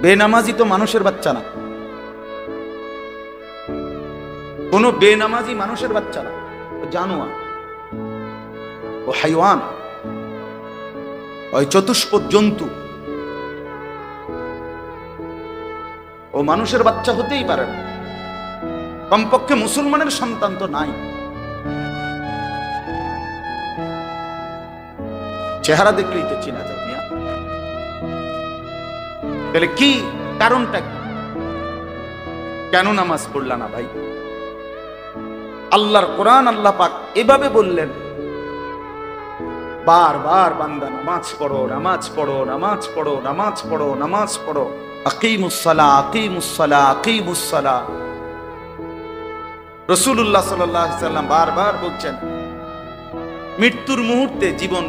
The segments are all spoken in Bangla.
বেনামাজি তো মানুষের বাচ্চা না, কোন বেনামাজি মানুষের বাচ্চা না, ও জানোয়ার, ও হাইওয়ান, ওই চতুষ্পদ জন্তু। ও মানুষের বাচ্চা হতেই পারে না, কমপক্ষে মুসলমানের সন্তান তো নাই। চেহারা দেখলেই তো চেনা যায়। তাহলে কি কারণটা কি? কেন নামাজ পড়লা না ভাই? আল্লাহর কোরআন আল্লাহ পাক এভাবে বললেন, বারবার বান্দা নামাজ পড়ো, নামাজ পড়ো, নামাজ পড়ো, নামাজ পড়ো, নামাজ পড়ো, আকিমুস সালাহ, আকিমুস সালাহ, আকিমুস সালাহ। রাসূলুল্লাহ সাল্লাল্লাহু আলাইহি ওয়াসাল্লাম বারবার বলছেন, মৃত্যুর মুহূর্তে জীবন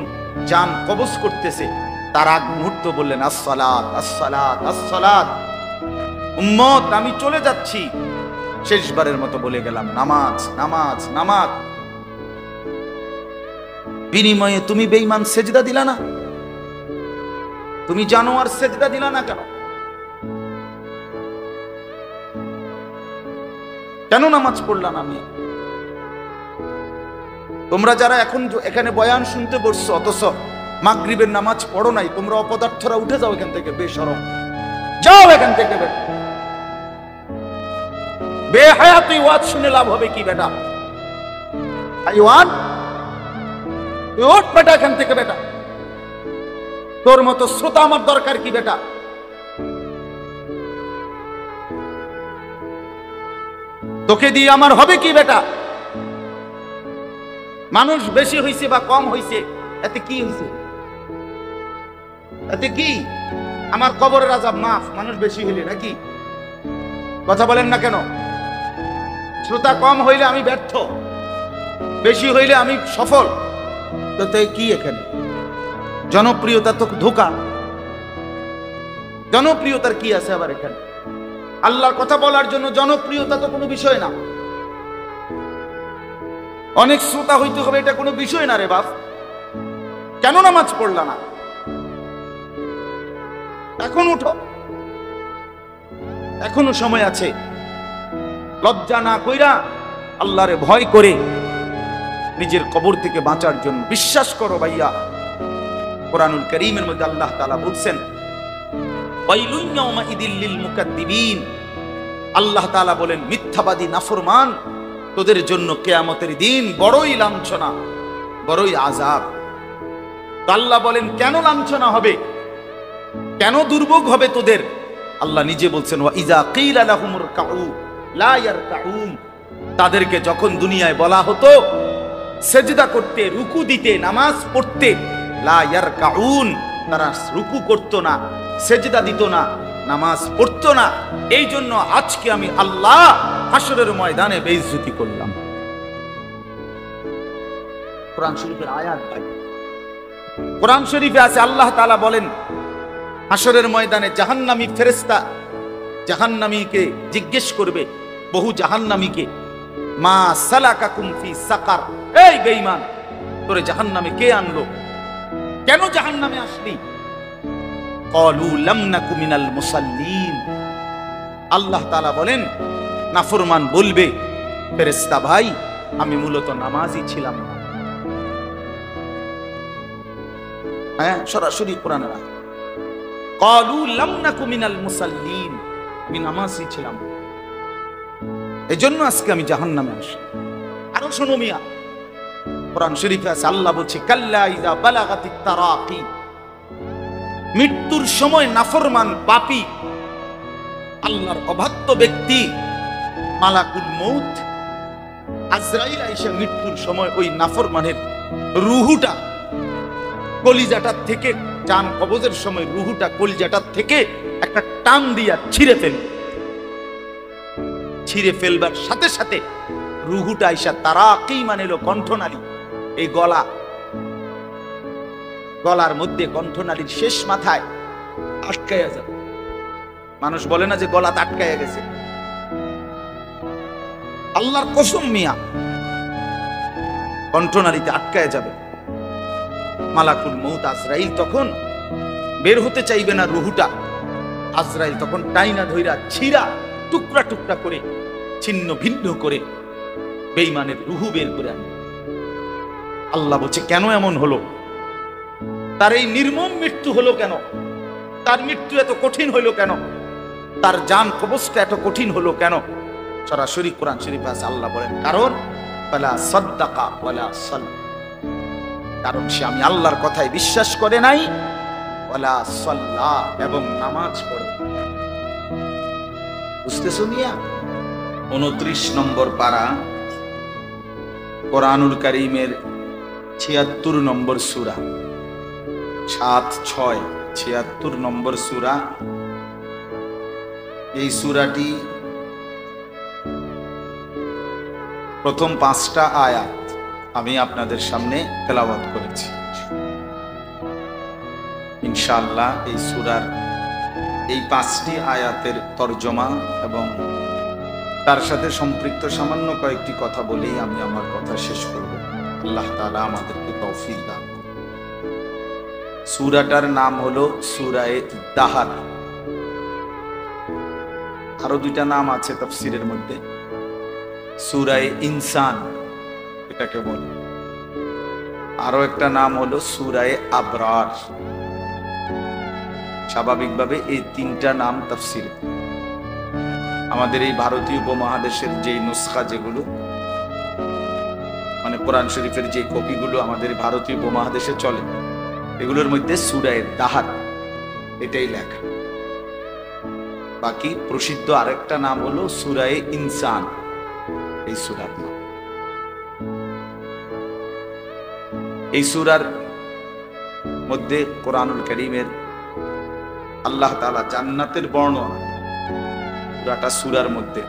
জান কবজ করতেছে, তার আগ মুহূর্ত বললেন আসসালাত, আসসালাত, আসসালাত। উম্মত আমি চলে যাচ্ছি, শেষবারের মতো বলে গেলাম নামাজ, নামাজ, নামাজ। বিনিময়ে তুমি বেঈমান সেজদা দিলা না? তুমি জানোয়ার সেজদা দিলা না কেন? কেন নামাজ পড়লা না? আমি তোমরা যারা এখন এখানে বয়ান শুনতে বসছো, অথচ মাগরিবের নামাজ পড়ো নাই, তোমরা অপদার্থরা উঠে যাও এখান থেকে, বেশরম যাও এখান থেকে। বেহায়াতি ওয়াজ শুনে লাভ হবে কি বেটা? হাইওয়ান, তুই ওঠ বেটা এখান থেকে বেটা। তোর মতো শ্রোতা আমার দরকার কি বেটা? তোকে দিয়ে আমার হবে কি বেটা? মানুষ বেশি হইছে বা কম হইছে এতে কি হইছে? এতে কি? আমার কবরের আযাব মাফ, মানুষ বেশি হইলে নাকি? কথা বলেন না কেন? শ্রোতা কম হইলে আমি ব্যর্থ, বেশি হইলে আমি সফল। তো তাই কি এখানে? জনপ্রিয়তা তো ধোঁকা। জনপ্রিয়তার কি আছে আবার এখানে? আল্লাহর কথা বলার জন্য জনপ্রিয়তা তো কোনো বিষয় না। অনেক শ্রোতা হইতে হবে এটা কোনো বিষয় না রে বাপ। কেন নামাজ পড়লা না? এখন উঠো, এখনো সময় আছে। লজ্জা না কইরা আল্লাহরে ভয় করে নিজের কবর থেকে বাঁচার জন্য বিশ্বাস করো ভাইয়া। কোরআনুল কারীমের মধ্যে আল্লাহ তাআলা বলছেন, ওয়াইলুন ইয়াউমাইদিল লিল মুকাদ্দিবিন। আল্লাহ তাআলা বলেন, মিথ্যাবাদী নাফরমান তোদের জন্য কিয়ামতের দিন বড়ই লাঞ্ছনা, বড়ই আযাব। আল্লাহ বলেন কেন লাঞ্ছনা হবে, কেন দুর্ভোগ হবে তোদের? আল্লাহ নিজে বলছেন, ওয়া ইযা কিলা লাহুমুর কাউ লা ইয়ারকাউন। তাদেরকে যখন দুনিয়ায় বলা হতো সেজদা করতে, রুকু দিতে, নামাজ পড়তে, লা ইয়ারকাউন, তারা রুকু করতো না, সেজদা দিত না, নামাজ পড়তো না। এই জন্য আজকে আমি আল্লাহ হাসরের ময়দানে বেইজ্জতি করলাম। কোরআন শরীফের আয়াত ভাই, কোরআন শরীফে আছে আল্লাহ তাআলা বলেন, হাসরের ময়দানে জাহান্নামী ফেরেশতা জাহান্নামীকে জিজ্ঞেস করবে, বহু জাহান্নামীকে, মা সালাকাকুম ফি সাকার। এই বেঈমান, তোরে জাহান্নামে কে আনলো? কেন জাহান্নামে আসলি? ক্বালু লাম নাকু মিনাল মুসাল্লিন। আল্লাহ তাআলা বলেন, নাফরমান বলবে, ফেরেশতা ভাই আমি মূলত নামাজি ছিলাম না। হ্যাঁ, সরাসরি কোরআনে আছে, ক্বালু লাম নাকু মিনাল মুসাল্লিন, আমি নামাজি ছিলাম, এজন্য আজকে আমি জাহান্নামে আসি। আরো শোনো মিয়া, কোরআন শরীফে আছে আল্লাহ বলছে, কাল্লা ইযা বালাগাতিত তারাকি। মৃত্যুর সময় নাফরমান পাপী, আল্লাহর অবাধ্য ব্যক্তি, মালাকুল মউত আজরাইল আইসা মৃত্যুর সময় ওই নাফরমানের রুহুটা কলিজাটার থেকে, জান কবজের সময় রুহুটা কলিজাটার থেকে একটা টান দিয়া ছিঁড়ে ফেলবে। ছিঁড়ে ফেলবার সাথে সাথে রুহুটা আইসা তারাকি মানে হলো কণ্ঠনালী, এই গলা, গলার মধ্যে কণ্ঠনালীর শেষ মাথায় আটকায়া যাবে। মানুষ বলে না যে গলা আটকায়া গেছে, আল্লাহর কসম মিয়া, কণ্ঠনালীতে আটকায়া যাবে। মালাকুল মউত আজরাইল তখন বের হতে চাইবে না রুহুটা, আজরাইল তখন টাইনা ধইরা ছিঁড়া টুকরা টুকরা করে ছিন্ন ভিন্ন করে বেঈমানের রুহু বের করে আনে। আল্লাহ বলছে কেন এমন হলো, তার এই নির্মম মৃত্যু হলো কেন, তার মৃত্যু এত কঠিন হলো কেন, তার জান কবজটা এত কঠিন হলো কেন? সরাসরি কোরআন শরীফে আছে, আল্লাহ বলেন কারণ ওয়ালা সাদ্দাকা ওয়ালা সাল্লা, কারণ সে আমি আল্লাহর কথায় বিশ্বাস করে নাই, ওয়ালা সাল্লা এবং নামাজ পড়ে। বুঝতেছো মিয়া? 29 নম্বর পারা কোরআনুল কারীমের 76 নম্বর সূরা, 7-6 76 নম্বর সূরা। এই সূরাটি প্রথম 5টা আয়াত আমি আপনাদের সামনে তেলাওয়াত করেছি। ইনশাআল্লাহ এই সূরার এই 5টি আয়াতের তরজমা এবং তার সাথে সম্পৃক্ত সামান্য কয়েকটি কথা বলেই আমি আমার কথা শেষ করব। আল্লাহ তাআলা আমাদেরকে তৌফিক দান করুন। সূরাটার নাম হলো সূরায়ে দাহার। আরো 2টা নাম আছে তাফসীরের মধ্যে, সূরায়ে ইনসান এটাকে বলে, আরো একটা নাম হলো সূরায়ে আবরার। স্বাভাবিকভাবে এই 3টা নাম তাফসীরে। আমাদের এই ভারতীয় উপমহাদেশের যে নুসখা, যেগুলো মানে কোরআন শরীফের যে কপিগুলো আমাদের ভারতীয় উপমহাদেশে চলে, এগুলোর মধ্যে সূরায়ে দাহার এটাই লেখা। বাকি প্রসিদ্ধ আরেকটা নাম হলো সূরায়ে ইনসান। এই সূরার নাম, এই সূরার মধ্যে কোরআনুল কারীমের আল্লাহ তাআলা জান্নাতের বর্ণনা পুরাটা সূরার মধ্যে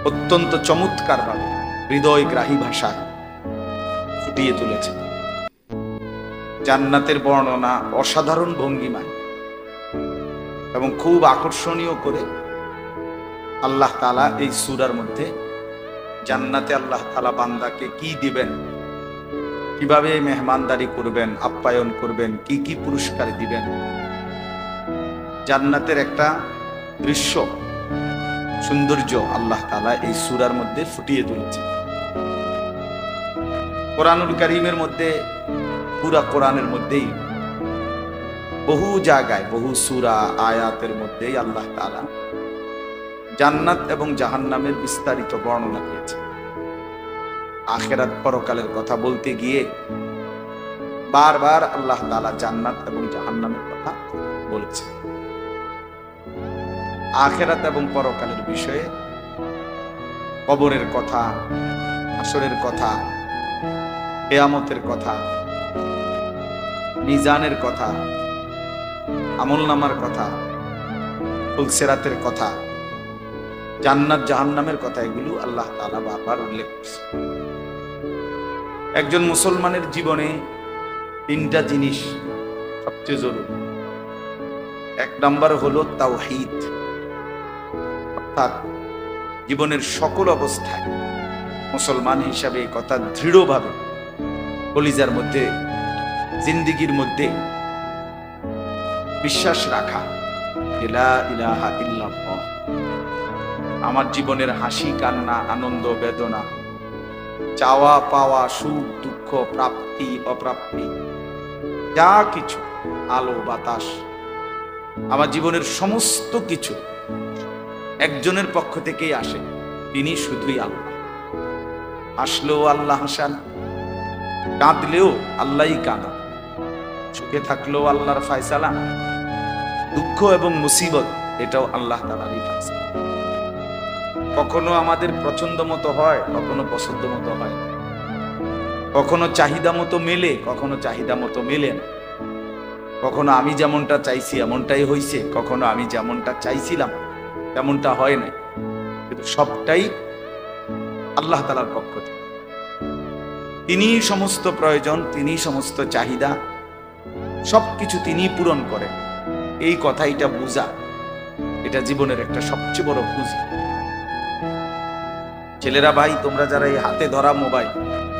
অত্যন্ত চমৎকার ভাবে হৃদয়গ্রাহী ভাষায় ফুটিয়ে তুলেছে। জান্নাতের বর্ণনা অসাধারণ ভঙ্গিমায় এবং খুব আকর্ষণীয় করে আল্লাহ তাআলা এই সূরার মধ্যে জান্নাতে আল্লাহ তাআলা বান্দাকে কি দিবেন, কিভাবে মেহমানদারি করবেন, আপ্যায়ন করবেন, কি কি পুরস্কার দিবেন, জান্নাতের একটা দৃশ্য সৌন্দর্য আল্লাহ তাআলা এই সূরার মধ্যে ফুটিয়ে তুলেছে। কোরআনুল কারীমের মধ্যে, পুরা কোরআনের মধ্যেই বহু জায়গায়, বহু সূরা আয়াতের মধ্যেই আল্লাহ তাআলা জান্নাত এবং জাহান্নামের বিস্তারিত বর্ণনা দিয়েছে। আখিরাত পরকালের কথা বলতে গিয়ে বারবার আল্লাহ তাআলা জান্নাত এবং জাহান্নামের কথা বলেছে। আখিরাত এবং পরকালের বিষয়ে কবরের কথা, হাসরের কথা, কিয়ামতের কথা, মিজানের কথা, আমলনামার কথা, ফুলসিরাতের কথা, জান্নাত জাহান্নামের কথা, এগুলো আল্লাহ তাআলা বারবার উল্লেখ করেছে। একজন মুসলমানের জীবনে 3টা জিনিস সবচেয়ে জরুরি। 1 নাম্বার হলো তাওহীদ, অর্থাৎ জীবনের সকল অবস্থায় মুসলমান হিসাবে এই কথা দৃঢ়ভাবে কলিজার মধ্যে, জিন্দেগির মধ্যে বিশ্বাস রাখা, লা ইলাহা ইল্লাল্লাহ। আমার জীবনের হাসি কান্না, আনন্দ বেদনা, চাওয়া পাওয়া, সুখ দুঃখ, প্রাপ্তি অপ্রাপ্তি, যা কিছু, আলো বাতাস, আমার জীবনের সমস্ত কিছু একজনের পক্ষ থেকেই আসে, তিনি শুধুই আল্লাহ। হাসলেও আল্লাহ হাসান, কাঁদলেও আল্লাহই কাঁদা, সুখে থাকলেও আল্লাহর ফয়সালা, দুঃখ এবং মুসিবত এটাও আল্লাহ তাআলারই ফয়সালা। কখনো আমাদের পছন্দ মতো হয়, কখনো পছন্দ মতো হয়, কখনো চাহিদা মতো মেলে, কখনো চাহিদা মতো মেলে না, কখনো আমি যেমনটা চাইছি এমনটাই হয়েছে, কখনো আমি যেমনটা চাইছিলাম তেমনটা হয় না, কিন্তু সবটাই আল্লাহ তাআলার পক্ষ থেকে। তিনিই সমস্ত প্রয়োজন, তিনিই সমস্ত চাহিদা, সবকিছু তিনিই পূরণ করেন। এই কথাইটা বুঝা, এটা জীবনের একটা সবচেয়ে বড় পুঁজি। ছেলেরা ভাই, তোমরা যারা এই হাতে ধরা মোবাইল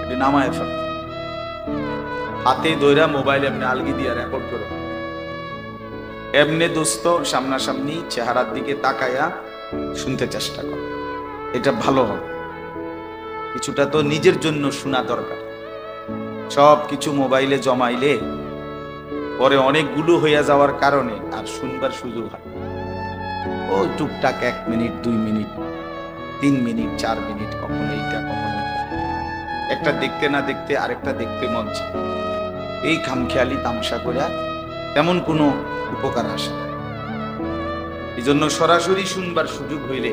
এটা নামায় ফেলো, হাতে ধরা মোবাইল এমনি আলগি দিয়ে রেকর্ড করো, এমনি দোস্ত সামনাসামনি চেহারার দিকে তাকায়া শুনতে চেষ্টা কর, এটা ভালো হবে। কিছুটা তো নিজের জন্য শোনা দরকার। সব কিছু মোবাইলে জমাইলে পরে অনেকগুলো হইয়া যাওয়ার কারণে আর শুনবার সুযোগ হয়। ও টুকটাক 1 মিনিট 2 মিনিট 3 মিনিট 4 মিনিট, কখনো এইটা কখনো একটা দেখতে না দেখতে আরেকটা দেখতে মন চায়। এই খামখেয়ালি তামসা করে তেমন কোনো উপকার আসে না। এই জন্য সরাসরি শুনবার সুযোগ হইলে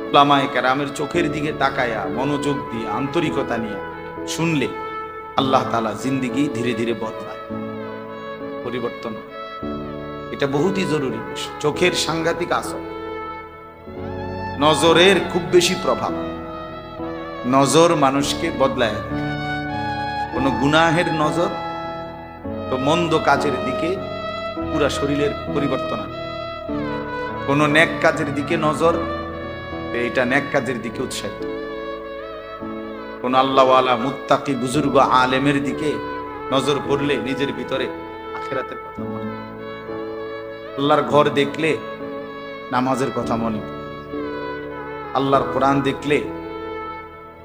উলামায়ে কেরামের চোখের দিকে তাকায়া মনোযোগ দিয়ে আন্তরিকতা নিয়ে শুনলে আল্লাহ তাআলা জিন্দেগি ধীরে ধীরে বদলায়, পরিবর্তন। এটা বহুতই জরুরি। চোখের সাংঘাতিক আসর, নজরের খুব বেশি প্রভাব। নজর মানুষকে বদলায় দেয়। কোন গুনাহের নজর তো মন্দ কাজের দিকে পুরা শরীরের পরিবর্তন আনে। কোন নেক কাজের দিকে নজর, এটা নেক কাজের দিকে উৎসাহিত। কোন আল্লাহওয়ালা মুত্তাকি বুজুর্গ আলেমের দিকে নজর পড়লে নিজের ভিতরে আখিরাতের কথা মনে, আল্লাহর ঘর দেখলে নামাজের কথা মনে, আল্লাহর কোরআন দেখলে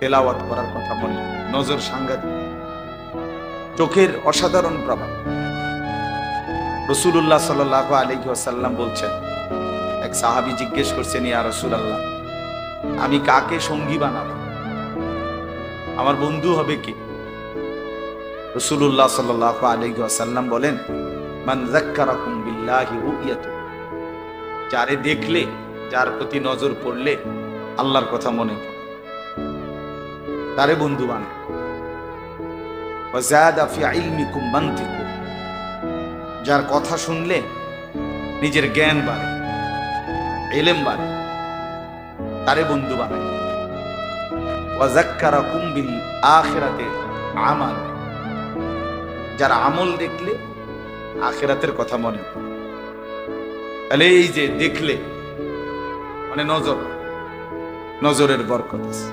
তেলাওয়াত করার কথা মনে। নজর সাংঘাতিক, চোখের অসাধারণ প্রভাব। রাসূলুল্লাহ সাল্লাল্লাহু আলাইহি ওয়াসাল্লাম বলছেন, এক সাহাবী জিজ্ঞেস করছেন, ইয়া রাসূলুল্লাহ, আমি কাকে সঙ্গী বানাবো, আমার বন্ধু হবে কে? রাসূলুল্লাহ সাল্লাল্লাহু আলাইহি ওয়াসাল্লাম বলেন, মান যাক্কারাকুম বিল্লাহি রুয়াতু, যারে দেখলে, যার প্রতি নজর পড়লে আল্লাহর কথা মনে পড়ে, তারে বন্ধু বানায়। ওয়া যাদা ফি ইলমিকুম মানতিকু, যার কথা শুনলে নিজের জ্ঞান বাড়ে, ইলম বাড়ে, তারে বন্ধু বানায়। ওয়া যাক্কারাকুম বিল আখিরাতি আমাল, যার আমল দেখলে আখিরাতের কথা মনে পড়ে। তাহলে এই যে দেখলে মানে নজর, নজরের বরকত আছে।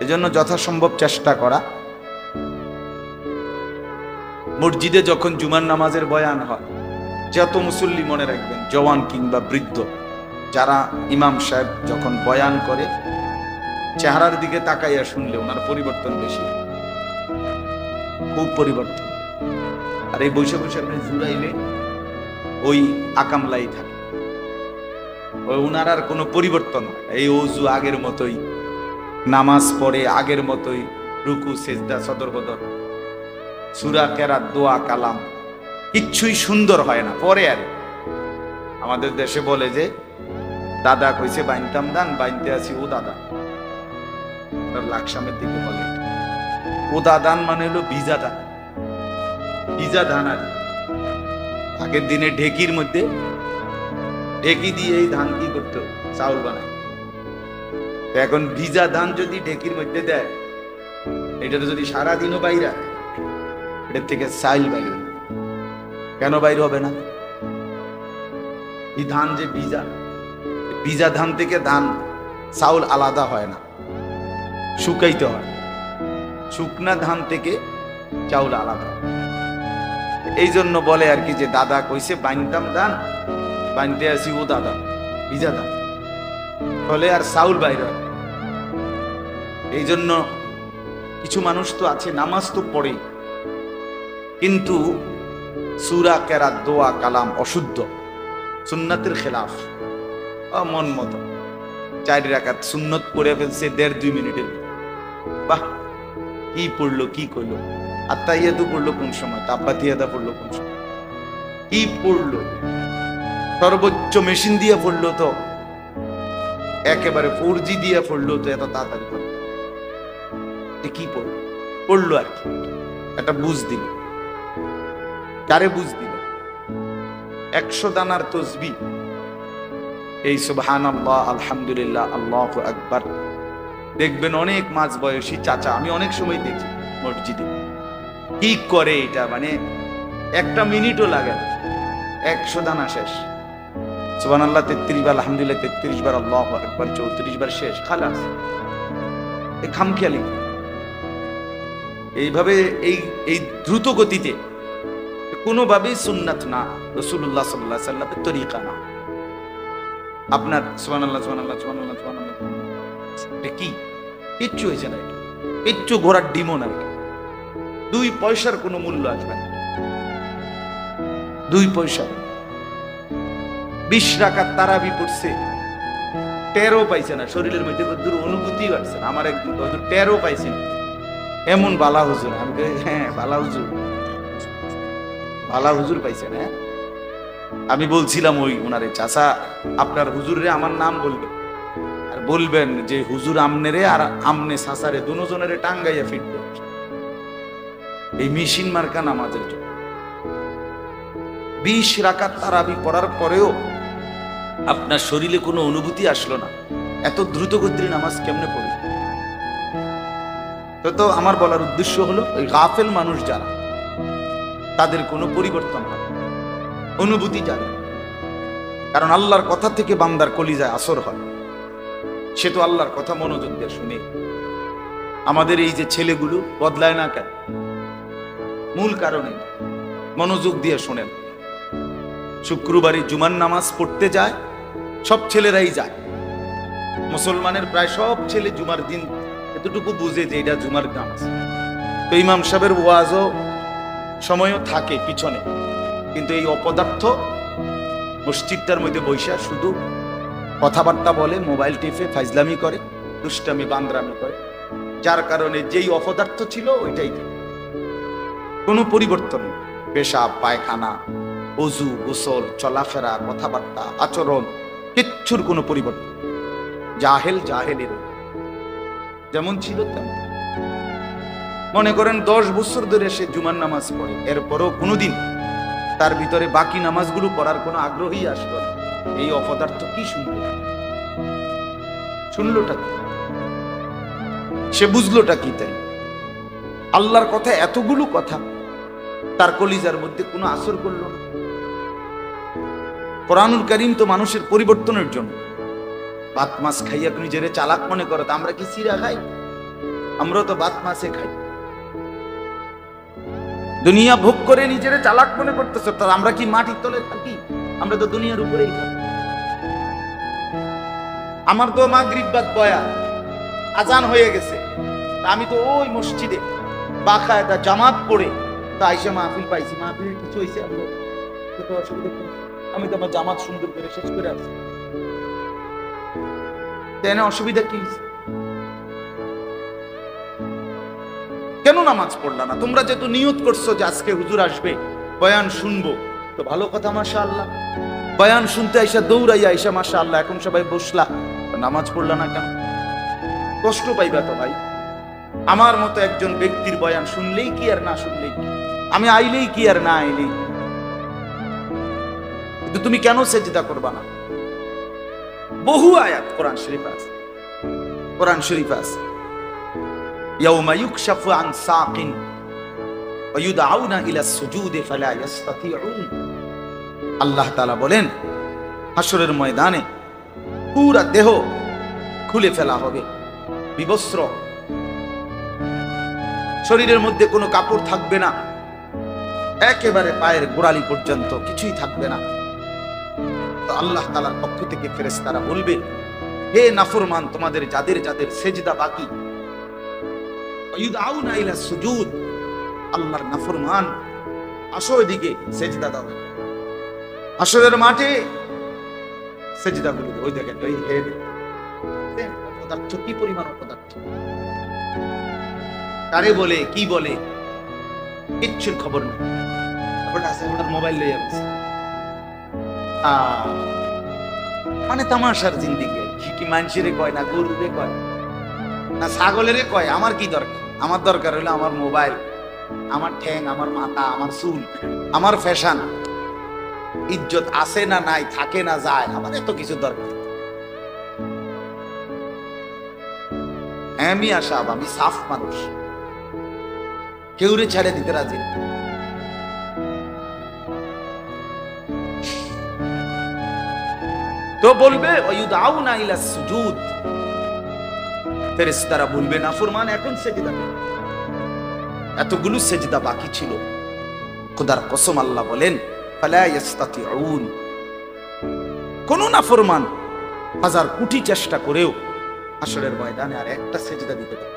এজন্য যথাসম্ভব চেষ্টা করা, মসজিদে যখন জুমার নামাজের বয়ান হয়, যত মুসল্লি মনে রাখবেন, জওয়ান কিংবা বৃদ্ধ, যারা ইমাম সাহেব যখন বয়ান করে চেহারার দিকে তাকাইয়া শুনলে ওনার পরিবর্তন বেশি, খুব পরিবর্তন। আর এই বসে বসে আপনি জুড়াইলে ওই আকামলাই থাকে, ওই ওনার আর কোনো পরিবর্তন হয়। এই ওযু আগের মতোই, নামাজ পড়ে আগের মতোই, রুকু সেজদা সদর বদর, সূরা কেরাত দোয়া কালাম কিচ্ছুই সুন্দর হয় না। পরে আর আমাদের দেশে বলে যে দাদা কইছে বাইনতাম দান, বাইনতে আছি ও দাদা, লাকসামের দিকে বলে ও দাদান মানে হলো ভিজা ধান, ভিজা ধান। আর আগের দিনে ঢেকির মধ্যে ঢেকি দিয়ে এই ধান কি করতো, চাউল বানায়। এখন ভিজা ধান যদি ঢেকির মধ্যে দেয়, এটা যদি সারাদিনও বাইরে, এটার থেকে চাইল বাইরে। কেন বাইরে হবে না? এই ধান যে ভিজা, ভিজা ধান থেকে ধান চাউল আলাদা হয় না, শুকাইতে হয়। শুকনা ধান থেকে চাউল আলাদা। এই জন্য বলে আর কি যে দাদা কইছে বাইনতাম ধান, বাইনতে আসি ও দাদা, ভিজা ধান, ফলে আর চাউল বাইরে। এই জন্য কিছু মানুষ তো আছে নামাজ তো পড়ে, কিন্তু সূরা কেরাত দোয়া কালাম অশুদ্ধ, সুন্নাতের খেলাফ, মন মতো 4 রাকাত সুন্নত পড়ে ফেলছে 1.5-2 মিনিটের। বাহ, কি পড়লো, কি কইলো, আত্তাহিয়াতু পড়লো কোন সময়, তাব্বাতিয়াদা পড়লো কোন সময়, কি পড়লো, সর্বোচ্চ মেশিন দিয়ে পড়লো তো, একেবারে 4G দিয়ে পড়লো তো, এত তাড়াতাড়ি পড়লো, কি পড়লো আর কি, একটা বুঝ দিল। কারে বুঝ দিল? 100 দানার তসবিহ, এই সুবহানাল্লাহ, আলহামদুলিল্লাহ, আল্লাহু আকবার, দেখবেন অনেক মাঝ বয়সী চাচা, আমি অনেক সময় দেখি মসজিদে, কি করে এটা, মানে 1 মিনিটও লাগে না, 100 দানা শেষ। সুবহানাল্লাহ 33 বার, আলহামদুলিল্লাহ 33 বার, আল্লাহু আকবার 34 বার শেষ, খালাস। এই খামখেয়ালি, এইভাবে এই দ্রুত গতিতে কোনোভাবেই সুন্নাত না, রাসূলুল্লাহ সাল্লাল্লাহু আলাইহি ওয়াসাল্লামের তরিকা না। আপনার সুবহানাল্লাহ সুবহানাল্লাহ সুবহানাল্লাহ সুবহানাল্লাহ এটা কি? কিচ্ছু হয়েছে না, এটা কিচ্ছু ঘোড়ার ডিমও না, 2 পয়সার কোনো মূল্য আসবে না, 2 পয়সা। 20 রাকাত তারাবি পড়ছে, টেরও পাইছে না, শরীরের মধ্যে দূর অনুভূতি পাচ্ছে না। আমার একদিন টেরও পাইছে না, এমন বালা হুজুর। আমি হ্যাঁ বালা হুজুর, বালা হুজুর পাইছে না। আমি বলছিলাম ওই ওনারে, চাচা আপনার হুজুরে আমার নাম বলবেন, আর বলবেন যে হুজুর আমনেরে আর আমনে চাচারে দুজনেরে টাঙ্গাইয়া ফিরবে এই মেশিন মার্কা নামাজের জন্য। 20 রাকাত তারাবি পড়ার পরেও আপনার শরীরে কোনো অনুভূতি আসলো না, এত দ্রুত গতির নামাজ কেমনে পড়ে? তো আমার বলার উদ্দেশ্য হলো ওই গাফেল মানুষ যারা, তাদের কোনো পরিবর্তন হয়, অনুভূতি জানে। কারণ আল্লাহর কথা থেকে বান্দার কলিজায় আসর হয়, সে তো আল্লাহর কথা মনোযোগ দিয়ে শুনে। আমাদের এই যে ছেলেগুলো বদলায় না কেন? মূল কারণে মনোযোগ দিয়ে শোনেন। শুক্রবারে জুমার নামাজ পড়তে যায়, সব ছেলেরাই যায়। মুসলমানের প্রায় সব ছেলে জুমার দিন এতটুকু বুঝে যে এটা জুমার নামাজ। তো ইমাম সাহেবের ওয়াজও সময়ও থাকে পিছনে, কিন্তু এই অপদার্থ মসজিদটার মধ্যে বৈশা শুধু কথাবার্তা বলে, মোবাইল টিপে ফাইজলামি করে, দুষ্টামি বান্দরামি করে, যার কারণে যেই অপদার্থ ছিল ওইটাই কোনো পরিবর্তন নেই। পেশাব পায়খানা, ওযু গোসল, চলাফেরা, কথাবার্তা, আচরণ, কিচ্ছুর কোনো পরিবর্তন। জাহেল জাহেলের যেমন ছিল তেমন। মনে করেন 10 বছর ধরে সে জুমার নামাজ পড়ে, এরপরও কোনোদিন তার ভিতরে বাকি নামাজগুলো পড়ার কোনো আগ্রহী আসলো না। এই অপদার্থ কি শুনলো? শুনলোটা কি? সে বুঝলোটা কি? তাই আল্লাহর কথা, এতগুলো কথা তার কলিজার মধ্যে কোনো আসর করলো না। কোরআনুল কারীম তো মানুষের পরিবর্তনের জন্য। ভাত মাছ খাইয়া নিজেরে চালাক মনে করো, আমরা কি চিরা খাই? আমরা তো ভাত মাছে খাই। দুনিয়া ভোগ করে নিজেরে চালাক মনে করতেছ, তার আমরা কি মাটির তলে থাকি? আমরা তো দুনিয়ার উপরেই থাকি। আমার তো মাগরিব বাদ বয়া আজান হয়ে গেছে, আমি তো ওই মসজিদে বাকায়দা জামাত পড়ে তা আইসা মাহফিল পাইছি। মাহফিল কিছু হয়েছে, আমি তো আমার জামাত সুন্দর করে শেষ করে আসছি। অসুবিধা কি? কেন নামাজ পড়লা না? তোমরা যেহেতু নিয়ত করছো যে আজকে হুজুর আসবে, বয়ান শুনবো, তো ভালো কথা, মাশাআল্লাহ। বয়ান শুনতে আইসা দৌড়াইয়া আইসা মাশাআল্লাহ, এখন সবাই বসলা, নামাজ পড়লা না কেন? কষ্ট পাইবা তো ভাই। আমার মতো একজন ব্যক্তির বয়ান শুনলেই কি আর না শুনলেই কি, আমি আইলেই কি আর না আইলেই, কিন্তু তুমি কেন সেজদা করবা না? বহু আয়াত কোরআন শরীফ আছে, কোরআন শরীফ আছে, ইয়াউমা ইউকশাফু আন সাকিন ওয়া ইউদআউনা ইলা সুজুদি ফালা ইস্তাতিউন। আল্লাহ তাআলা বলেন, হাসরের ময়দানে পুরা দেহ খুলে ফেলা হবে, বিবস্ত্র, শরীরের মধ্যে কোনো কাপড় থাকবে না, একেবারে পায়ের গোড়ালি পর্যন্ত কিছুই থাকবে না। তো আল্লাহ তাআলার পক্ষ থেকে ফেরেশতারা বলবে, হে নাফরমান, তোমাদের যাদের যাদের সেজদা বাকি, ইউদআউনা ইলা সুজুদ, আল্লাহর নাফরমান, আসো এদিকে সেজদা দাও। আসরের মাঠে সেজদা গুলো, ওই দেখেন ওই হেড পদার্থ, কি পরিমাণ পদার্থ, কারে বলে কি বলে কিচ্ছুর খবর নেই। মোবাইল লইয়া গেছে, মানে তামাশার জিন্দিগি। কি মানুষেরে কয় না, গরুরে কয় না, ছাগলেরে কয়, আমার কি দরকার? আমার দরকার হলো আমার মোবাইল, আমার ঠ্যাং, আমার মাথা, আমার চুল, আমার ফ্যাশন, ইজ্জত আছে না নাই, থাকে না যায়, আমার এত কিছু দরকার। আমি আসাব, আমি সাফ মানুষ, কেউরে ছেড়ে দিতে রাজি। তো বলবে ওয়ায়ুদআউনা ইলা সুজুদ, ফেরেশতারা বলবে নাফরমান এখন সেজদা, এতগুলো সেজদা বাকি ছিল, খোদার কসম আল্লাহ বলেন ফালা ইস্তাতিউন, কোন নাফরমান হাজার কোটি চেষ্টা করেও হাসরের ময়দানে আর একটা সেজদা দিতে পারে।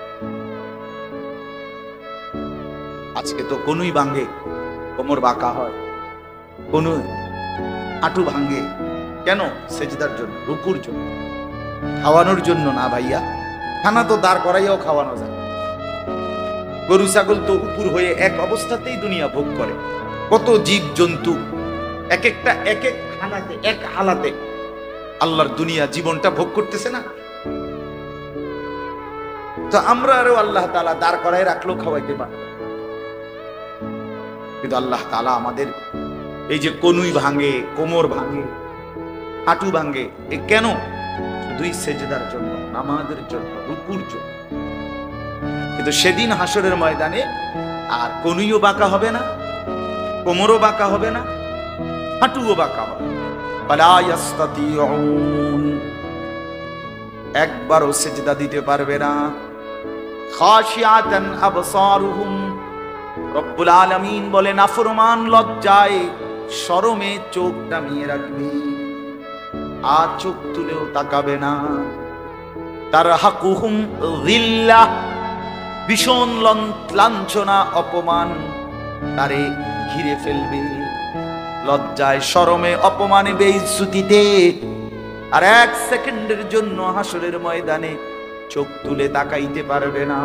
আজকে তো কোনই ভাঙে, কোমর বাঁকা হয়, কোন হাঁটু ভাঙে, কেন? সেজদার জন্য, রুকুর জন্য, খাওয়ানোর জন্য না ভাইয়া। খানা তো দাঁড় করাইয়াও খাওয়ানো যায়। গরু ছাগল তো উপর হয়ে এক অবস্থাতেই দুনিয়া ভোগ করে। কত জীব জন্তু এক একটা এক এক খানাতে, এক হালাতে আল্লাহর দুনিয়া জীবনটা ভোগ করতেছে না? তো আমরা আরো আল্লাহ তাআলা দাঁড় করায় রাখলো, খাওয়াইতে পারে। কিন্তু আল্লাহ তাআলা আমাদের এই যে কনুই ভাঙে, কোমর ভাঙে, হাঁটু ভাঙে, এ কেন? শুধুই সেজদার জন্য, নামাজের জন্য, রুকুর জন্য। কিন্তু সেদিন হাসরের ময়দানে আর কনুইও বাঁকা হবে না, কোমরও বাঁকা হবে না, হাঁটুও বাঁকা হবে না। ফালা ইস্তাতিউন, একবারও সেজদা দিতে পারবে না। খাশিয়াতান আবসারুহুম, রব্বুল আলামিন বলে নাফরমান লজ্জায় শরমে চোখ নামিয়ে রাখবে, আর চোখ তুলেও তাকাবে না। তারহাকুহুম যিল্লাহ, ভীষণ লাঞ্ছনা, অপমান তারে ঘিরে ফেলবে। লজ্জায়, শরমে, অপমানে, বেইজ্জতিতে আর এক সেকেন্ডের জন্য হাসরের ময়দানে চোখ তুলে তাকাইতে পারবে না।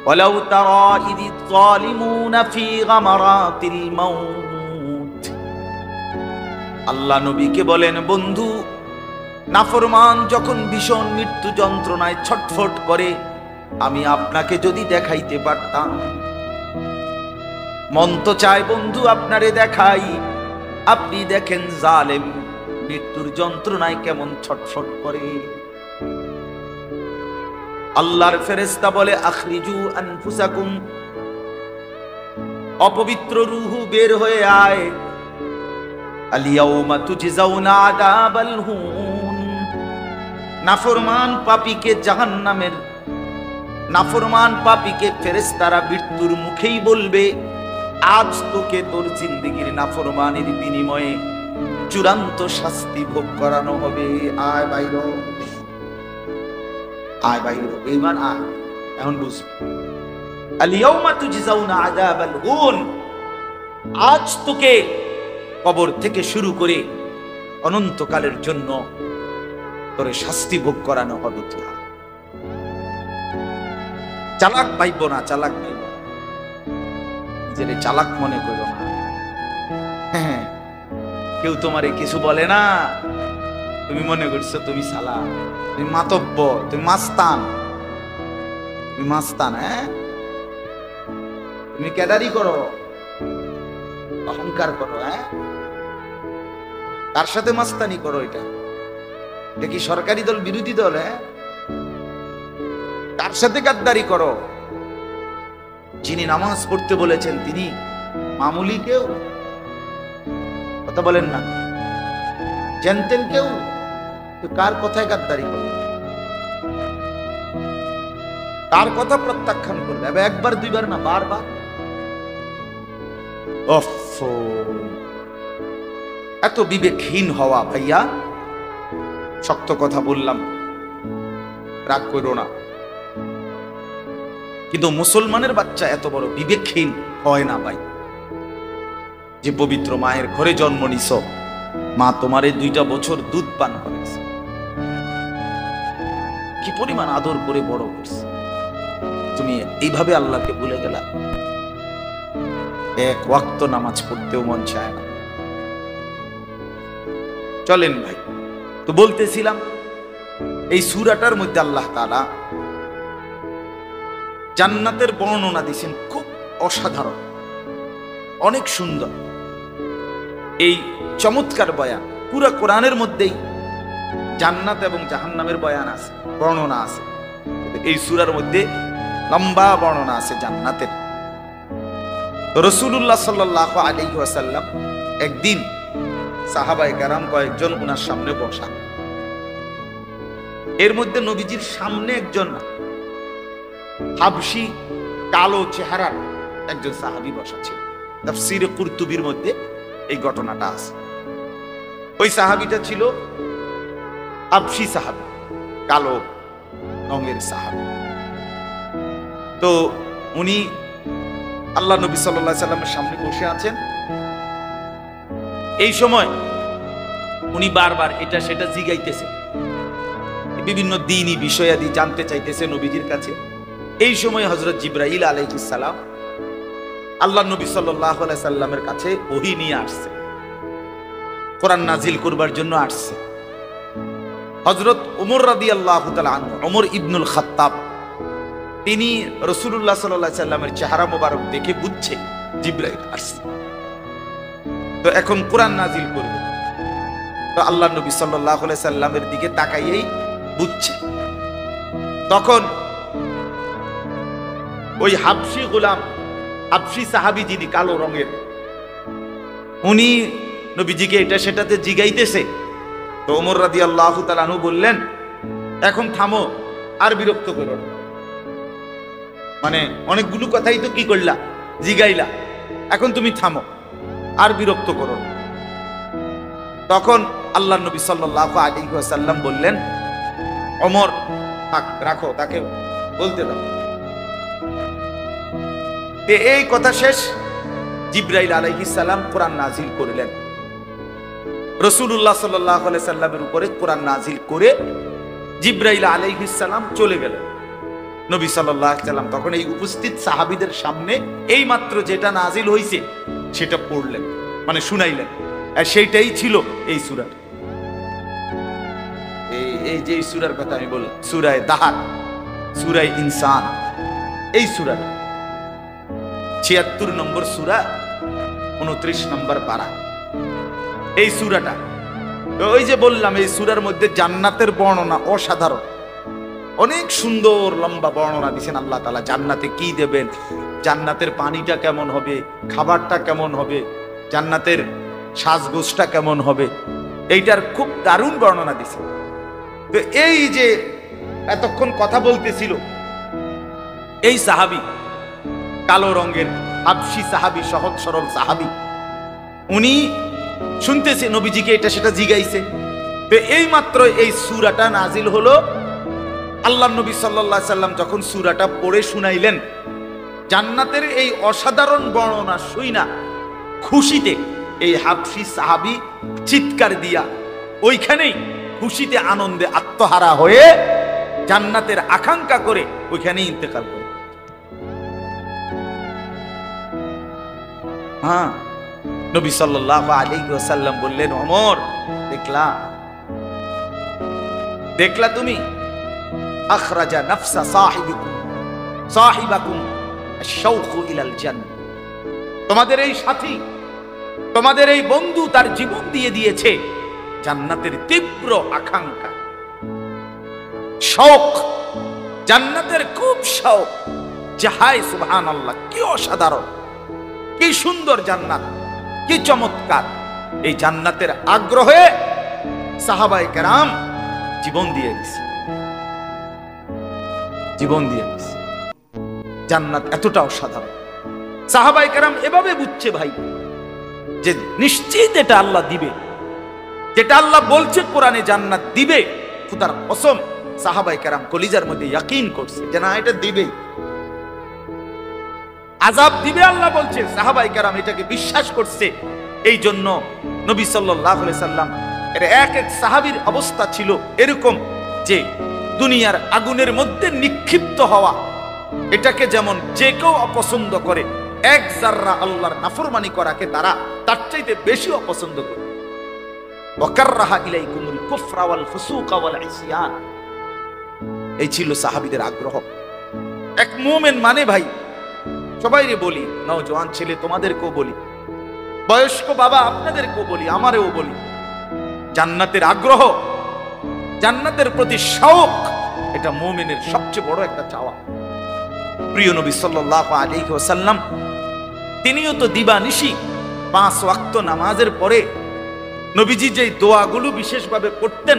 ওয়ালাউ তারা ইযিয যালিমুনা ফি গামারাতিল মাউত, আল্লাহ নবীকে বলেন, বন্ধু, নাফরমান যখন ভীষণ মৃত্যু যন্ত্রণায় ছটফট করে, আমি আপনাকে যদি দেখাইতে পারতাম। মন তো চায় বন্ধু আপনারে দেখাই, আপনি দেখেন জালেম মৃত্যুর যন্ত্রণায় কেমন ছটফট করে। আল্লাহর ফেরেশতা বলে, আখরিজু আনফুসাকুম, অপবিত্র রূহ বের হয়ে আয়। আলিয়াউমা তুজজাউনা আযাবাল হুন, নাফরমান পাপীকে জাহান্নামের, নাফরমান পাপীকে ফেরেশতারা মৃত্যুর মুখেই বলবে, আজ তোকে তোর জিন্দেগীর নাফরমানির বিনিময়ে চূড়ান্ত শাস্তি ভোগ করানো হবে। আয় বাইর, আয় বাইর, বেঈমান আয়। এখন বুঝবি, আলিয়াউমা তুজজাউনা আযাবাল হুন, আজ তোকে কবর থেকে শুরু করে অনন্তকালের জন্য তোরে শাস্তি ভোগ করানো হবে। চালাক ভাইব না, চালাক ভাইব, নিজেরে চালাক মনে করো না। হ্যাঁ, কেউ তোমারে কিছু বলে না, তুমি মনে করছো তুমি চালাক, তুমি মাতব্বর, তুমি মাস্তান, তুমি মাস্তান। হ্যাঁ, তুমি ক্যাডারি করো, অহংকার করো। হ্যাঁ, তার সাথে মাস্তানি করো। এটা কি সরকারি দল, বিরোধী দল? হ্যাঁ, তার সাথে গাদ্দারি করো। যিনি নামাজ পড়তে বলেছেন তিনি মামুলি কেউ? কথা বলেন না, জানতেন কেউ? তো কার কথায় গাদ্দারি করবে, কার কথা প্রত্যাখ্যান করবে? একবার দুইবার না, বারবার। এত বিবেকহীন হওয়া ভাইয়া, শক্ত কথা বললাম, রাগ করো না। কিন্তু মুসলমানের বাচ্চা এত বড় বিবেকহীন হয় না ভাই। যে পবিত্র মায়ের ঘরে জন্ম নিছ, মা তোমারে 2টা বছর দুধ পান করেছে, কি পরিমাণ আদর করে বড় করছে, তুমি এইভাবে আল্লাহকে ভুলে গেলা। এক ওয়াক্ত নামাজ পড়তেও মন চায় না। চলেন ভাই, তো বলতেছিলাম এই সূরাটার মধ্যে আল্লাহ তাআলা জান্নাতের বর্ণনা দিয়েছেন, খুব অসাধারণ, অনেক সুন্দর। এই চমৎকার বয়ান পুরা কোরআনের মধ্যেই জান্নাত এবং জাহান্নামের বয়ান আছে, বর্ণনা আছে। এই সূরার মধ্যে লম্বা বর্ণনা আছে জান্নাতের। রাসূলুল্লাহ সাল্লাল্লাহু আলাইহি ওয়াসাল্লাম একদিন সাহাবায়ে কেরাম কয়েকজন ওনার সামনে বসা, এর মধ্যে নবীজির সামনে একজন হাবশি কালো চেহারার একজন সাহাবী বসা ছিল। তাফসীরে কুরতুবির মধ্যে এই ঘটনাটা আছে। ওই সাহাবীটা ছিল হাবশি সাহাবী, কালো রঙের সাহাবী। তো উনি আল্লাহ নবী সাল্লাল্লাহু আলাইহি সাল্লামের সামনে বসে আছেন। এই সময় উনি বারবার এটা সেটা জিগাইতেছে, বিভিন্ন দ্বীনি বিষয়াদি জানতে চাইতেছে নবীজির কাছে। এই সময় হযরত জিবরাইল আলাইহিস সালাম আল্লাহ নবী সাল্লাল্লাহু আলাইহি সাল্লামের কাছে ওহী নিয়ে আসছে, কোরআন নাজিল করবার জন্য আসছে। হযরত ওমর রাদিয়াল্লাহু তাআলা আনহু, ওমর ইবনুল খাত্তাব, তিনি রাসূলুল্লাহ সাল্লাল্লাহু আলাইহি সাল্লামের চেহারা মোবারক দেখে বুঝছে জিবরাইল আসছে, তো এখন কোরআন নাজিল করবে। তো আল্লাহ নবী সাল্লাল্লাহু আলাইহি সাল্লামের দিকে তাকাইয়েই বুঝছে। তখন ওই হাবশি গোলাম, হাবশি সাহাবী যিনি কালো রঙের, উনি নবীজিকে এটা সেটাতে জিগাইতেছে। তো ওমর রাদিয়াল্লাহু তাআলা আনহু বললেন, এখন থামো, আর বিরক্ত করো না। মানে অনেকগুলো কথাই তো কি করলা, জিগাইলা, এখন তুমি থামো, আর বিরক্ত করো না। তখন আল্লাহ নবী সাল্লাল্লাহু আলাইহি ওয়াসাল্লাম বললেন, ওমর থাক, রাখো, তাকে বলতে দাও। এই কথা শেষ, জিবরাইল আলাইহিস সালাম কোরআন নাজিল করলেন। রাসূলুল্লাহ সাল্লাল্লাহু আলাইহি সাল্লামের উপরে কোরআন নাজিল করে জিবরাইল আলাইহিস সালাম চলে গেলেন। নবী সাল্লাল্লাহু আলাইহি সাল্লাম তখন এই উপস্থিত সাহাবীদের সামনে এই মাত্র যেটা নাজিল হয়েছে সেটা পড়লেন, মানে শুনাইলেন। আর সেইটাই ছিল এই সূরা। এই যে সূরার কথা আমি বললাম, সূরা দাহার, সূরা ইনসান, এই সূরা ৭৬ নম্বর সূরা, ২৯ নম্বর পারা, এই সূরাটা। ওই যে বললাম, এই সূরার মধ্যে জান্নাতের বর্ণনা অসাধারণ, অনেক সুন্দর লম্বা বর্ণনা দিয়েছেন আল্লাহ তাআলা। জান্নাতে কি দেবেন, জান্নাতের পানিটা কেমন হবে, খাবারটা কেমন হবে, জান্নাতের সাজগোজটা কেমন হবে, এইটার খুব দারুণ বর্ণনা দিয়েছেন। তো এই যে এতক্ষণ কথা বলতেছিল এই সাহাবী, কালো রঙের হাবশি সাহাবী, সহজ সরল সাহাবী, উনি শুনতেছে নবীজিকে এটা সেটা জিগাইছে। তো এই মাত্র এই সূরাটা নাজিল হলো। আল্লাহ নবী সাল্লাল্লাহু আলাইহি সাল্লাম যখন সূরাটা পড়ে শুনাইলেন, জান্নাতের এই অসাধারণ বর্ণনা শুইনা খুশিতে এই হাবশি সাহাবী চিৎকার দিয়া ওইখানেই খুশিতে আনন্দে আত্মহারা হয়ে জান্নাতের আকাঙ্ক্ষা করে ওইখানেই ইন্তেকাল করে। হ্যাঁ, নবী সাল্লাল্লাহু আলাইহি ওয়াসাল্লাম বললেন, ওমর দেখলা তুমি, আখরাজা নাফসা সাহিবাকুম আশ-শাওকু ইলাল জান্নাহ, তোমাদের এই সাথী, তোমাদের এই বন্ধু তার জীবন দিয়ে দিয়েছে জান্নাতের তীব্র আকাঙ্ক্ষা, শৌক, জান্নাতের খুব শৌক। হায় সুবহানাল্লাহ, কি অসাধারণ, কি সুন্দর জান্নাত, কি চমৎকার। এই জান্নাতের আগ্রহে সাহাবায়ে কেরাম জীবন দিয়ে দিয়েছে, জীবন দিয়ে দিয়েছে। জান্নাত এতটা অসাধারণ, সাহাবায়ে কেরাম এভাবে বুঝছে ভাই যে নিশ্চিত এটা আল্লাহ দিবে, যেটা আল্লাহ বলছে কোরআনে জান্নাত দিবে, খোদার কসম সাহাবায়ে কেরাম কলিজার মধ্যে ইয়াকিন করছে যে না, এটা দিবেই। আযাব দিবে আল্লাহ বলছে, সাহাবায়ে কেরাম এটাকে বিশ্বাস করছে। এই জন্য নবী সাল্লাল্লাহু আলাইহি সাল্লাম এর এক এক সাহাবীর অবস্থা ছিল এরকম যে দুনিয়ার আগুনের মধ্যে নিক্ষিপ্ত হওয়া, এটাকে যেমন যে কেউ অপছন্দ করে, এক যাররা আল্লাহর নাফরমানি করাকে তারা তার চাইতে বেশি অপছন্দ করে। ওয়াকাররাহা ইলাইকুমুল কুফরা ওয়াল ফুসুকা ওয়াল ইসয়ান, এই ছিল সাহাবীদের আগ্রহ। এক মুমিন মানে ভাই, সবাইরে বলি, নওজোয়ান ছেলে তোমাদেরকেও বলি, বয়স্ক বাবা আপনাদেরকেও বলি, আমারেও বলি, জান্নাতের আগ্রহ, জান্নাতের প্রতি শৌক, এটা মুমিনের সবচেয়ে বড় একটা চাওয়া। প্রিয় নবী সাল্লাল্লাহু আলাইহি ওয়াসাল্লাম তিনিও তো দিবানিশি 5 ওয়াক্ত নামাজের পরে নবীজি যে দোয়াগুলো বিশেষভাবে পড়তেন,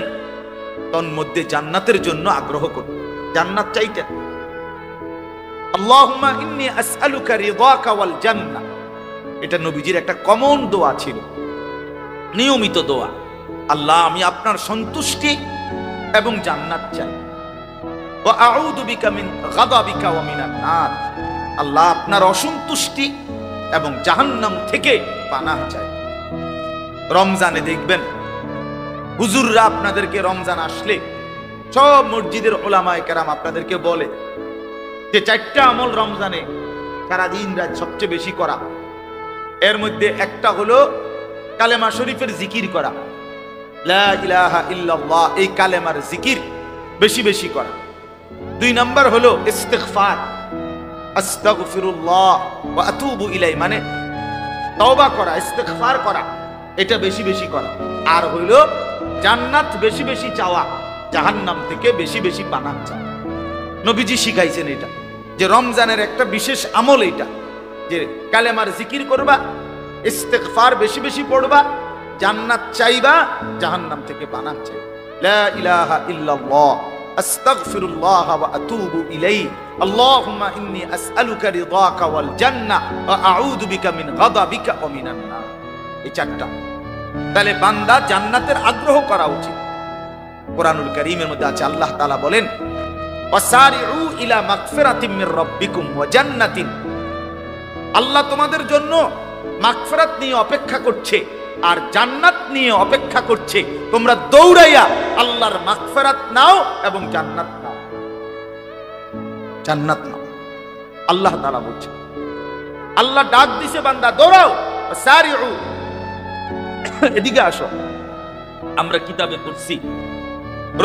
তন্মধ্যে জান্নাতের জন্য আগ্রহ করতেন, জান্নাত চাইতেন। আল্লাহুম্মা ইন্নী আসআলুকা রিদাকা ওয়াল জান্নাহ, এটা নবীজির একটা কমন দোয়া ছিল, নিয়মিত দোয়া। আল্লাহ আমি আপনার সন্তুষ্টি এবং জান্নাত চাই। ওয়া আউযু বিকা মিন গাদাবিকা ওয়া মিনান নার, আল্লাহ আপনার অসন্তুষ্টি এবং জাহান্নাম থেকে পানাহ চাই। রমজানে দেখবেন হুজুররা আপনাদেরকে রমজান আসলে সব মসজিদের ওলামায়ে কেরাম আপনাদেরকে বলে যে 4টা আমল রমজানে সারা দিন রাত সবচেয়ে বেশি করা। এর মধ্যে একটা হলো কালেমা শরীফের জিকির করা, লা ইলাহা ইল্লাল্লাহ, এই কালেমার জিকির বেশি বেশি করা। 2 নাম্বার হলো ইস্তিগফার, আস্তাগফিরুল্লাহ ওয়া আতুবু ইলাইহি, মানে তওবা করা, ইস্তিগফার করা, এটা বেশি বেশি করা। আর হলো জান্নাত বেশি বেশি চাওয়া, জাহান্নাম থেকে বেশি বেশি পানাহ চাওয়া। নবীজি শিখাইছেন এটা, যে রমজানের একটা বিশেষ আমল এটা, যে কালেমার জিকির করবা, ইস্তিগফার বেশি বেশি পড়বা, জান্নাত চাইবা, জাহান্নাম থেকে পানাহ চাইবা। লা ইলাহা ইল্লাল্লাহ আস্তাগফিরুল্লাহ ওয়া আতুবু ইলাইহি, আল্লাহুম্মা ইন্নী আসআলুকা রিদাকা ওয়াল জান্নাহ ওয়া আউযু বিকা মিন গাদাবিকা ওয়া মিনান নার। এই 4টা। তাহলে বান্দা জান্নাতের আগ্রহ করা উচিত। কোরআনুল কারীমের মধ্যে আছে, আল্লাহ তাআলা বলেন ওয়াসারিউ ইলা মাগফিরাতিম মির রাব্বিকুম ওয়া জান্নাতিন, আল্লাহ তোমাদের জন্য মাগফিরাত নিয়ে অপেক্ষা করছে আর জান্নাত নিয়ে অপেক্ষা করছে। তোমরা দৌড়াইয়া আল্লাহর মাগফিরাত নাও এবং জান্নাত নাও, জান্নাত নাও। আল্লাহ তাআলা বলছে, আল্লাহ ডাক দিছে বান্দা দৌড়াও, ওয়াসারিউ, এদিকে আসো। আমরা কিতাবে পড়ছি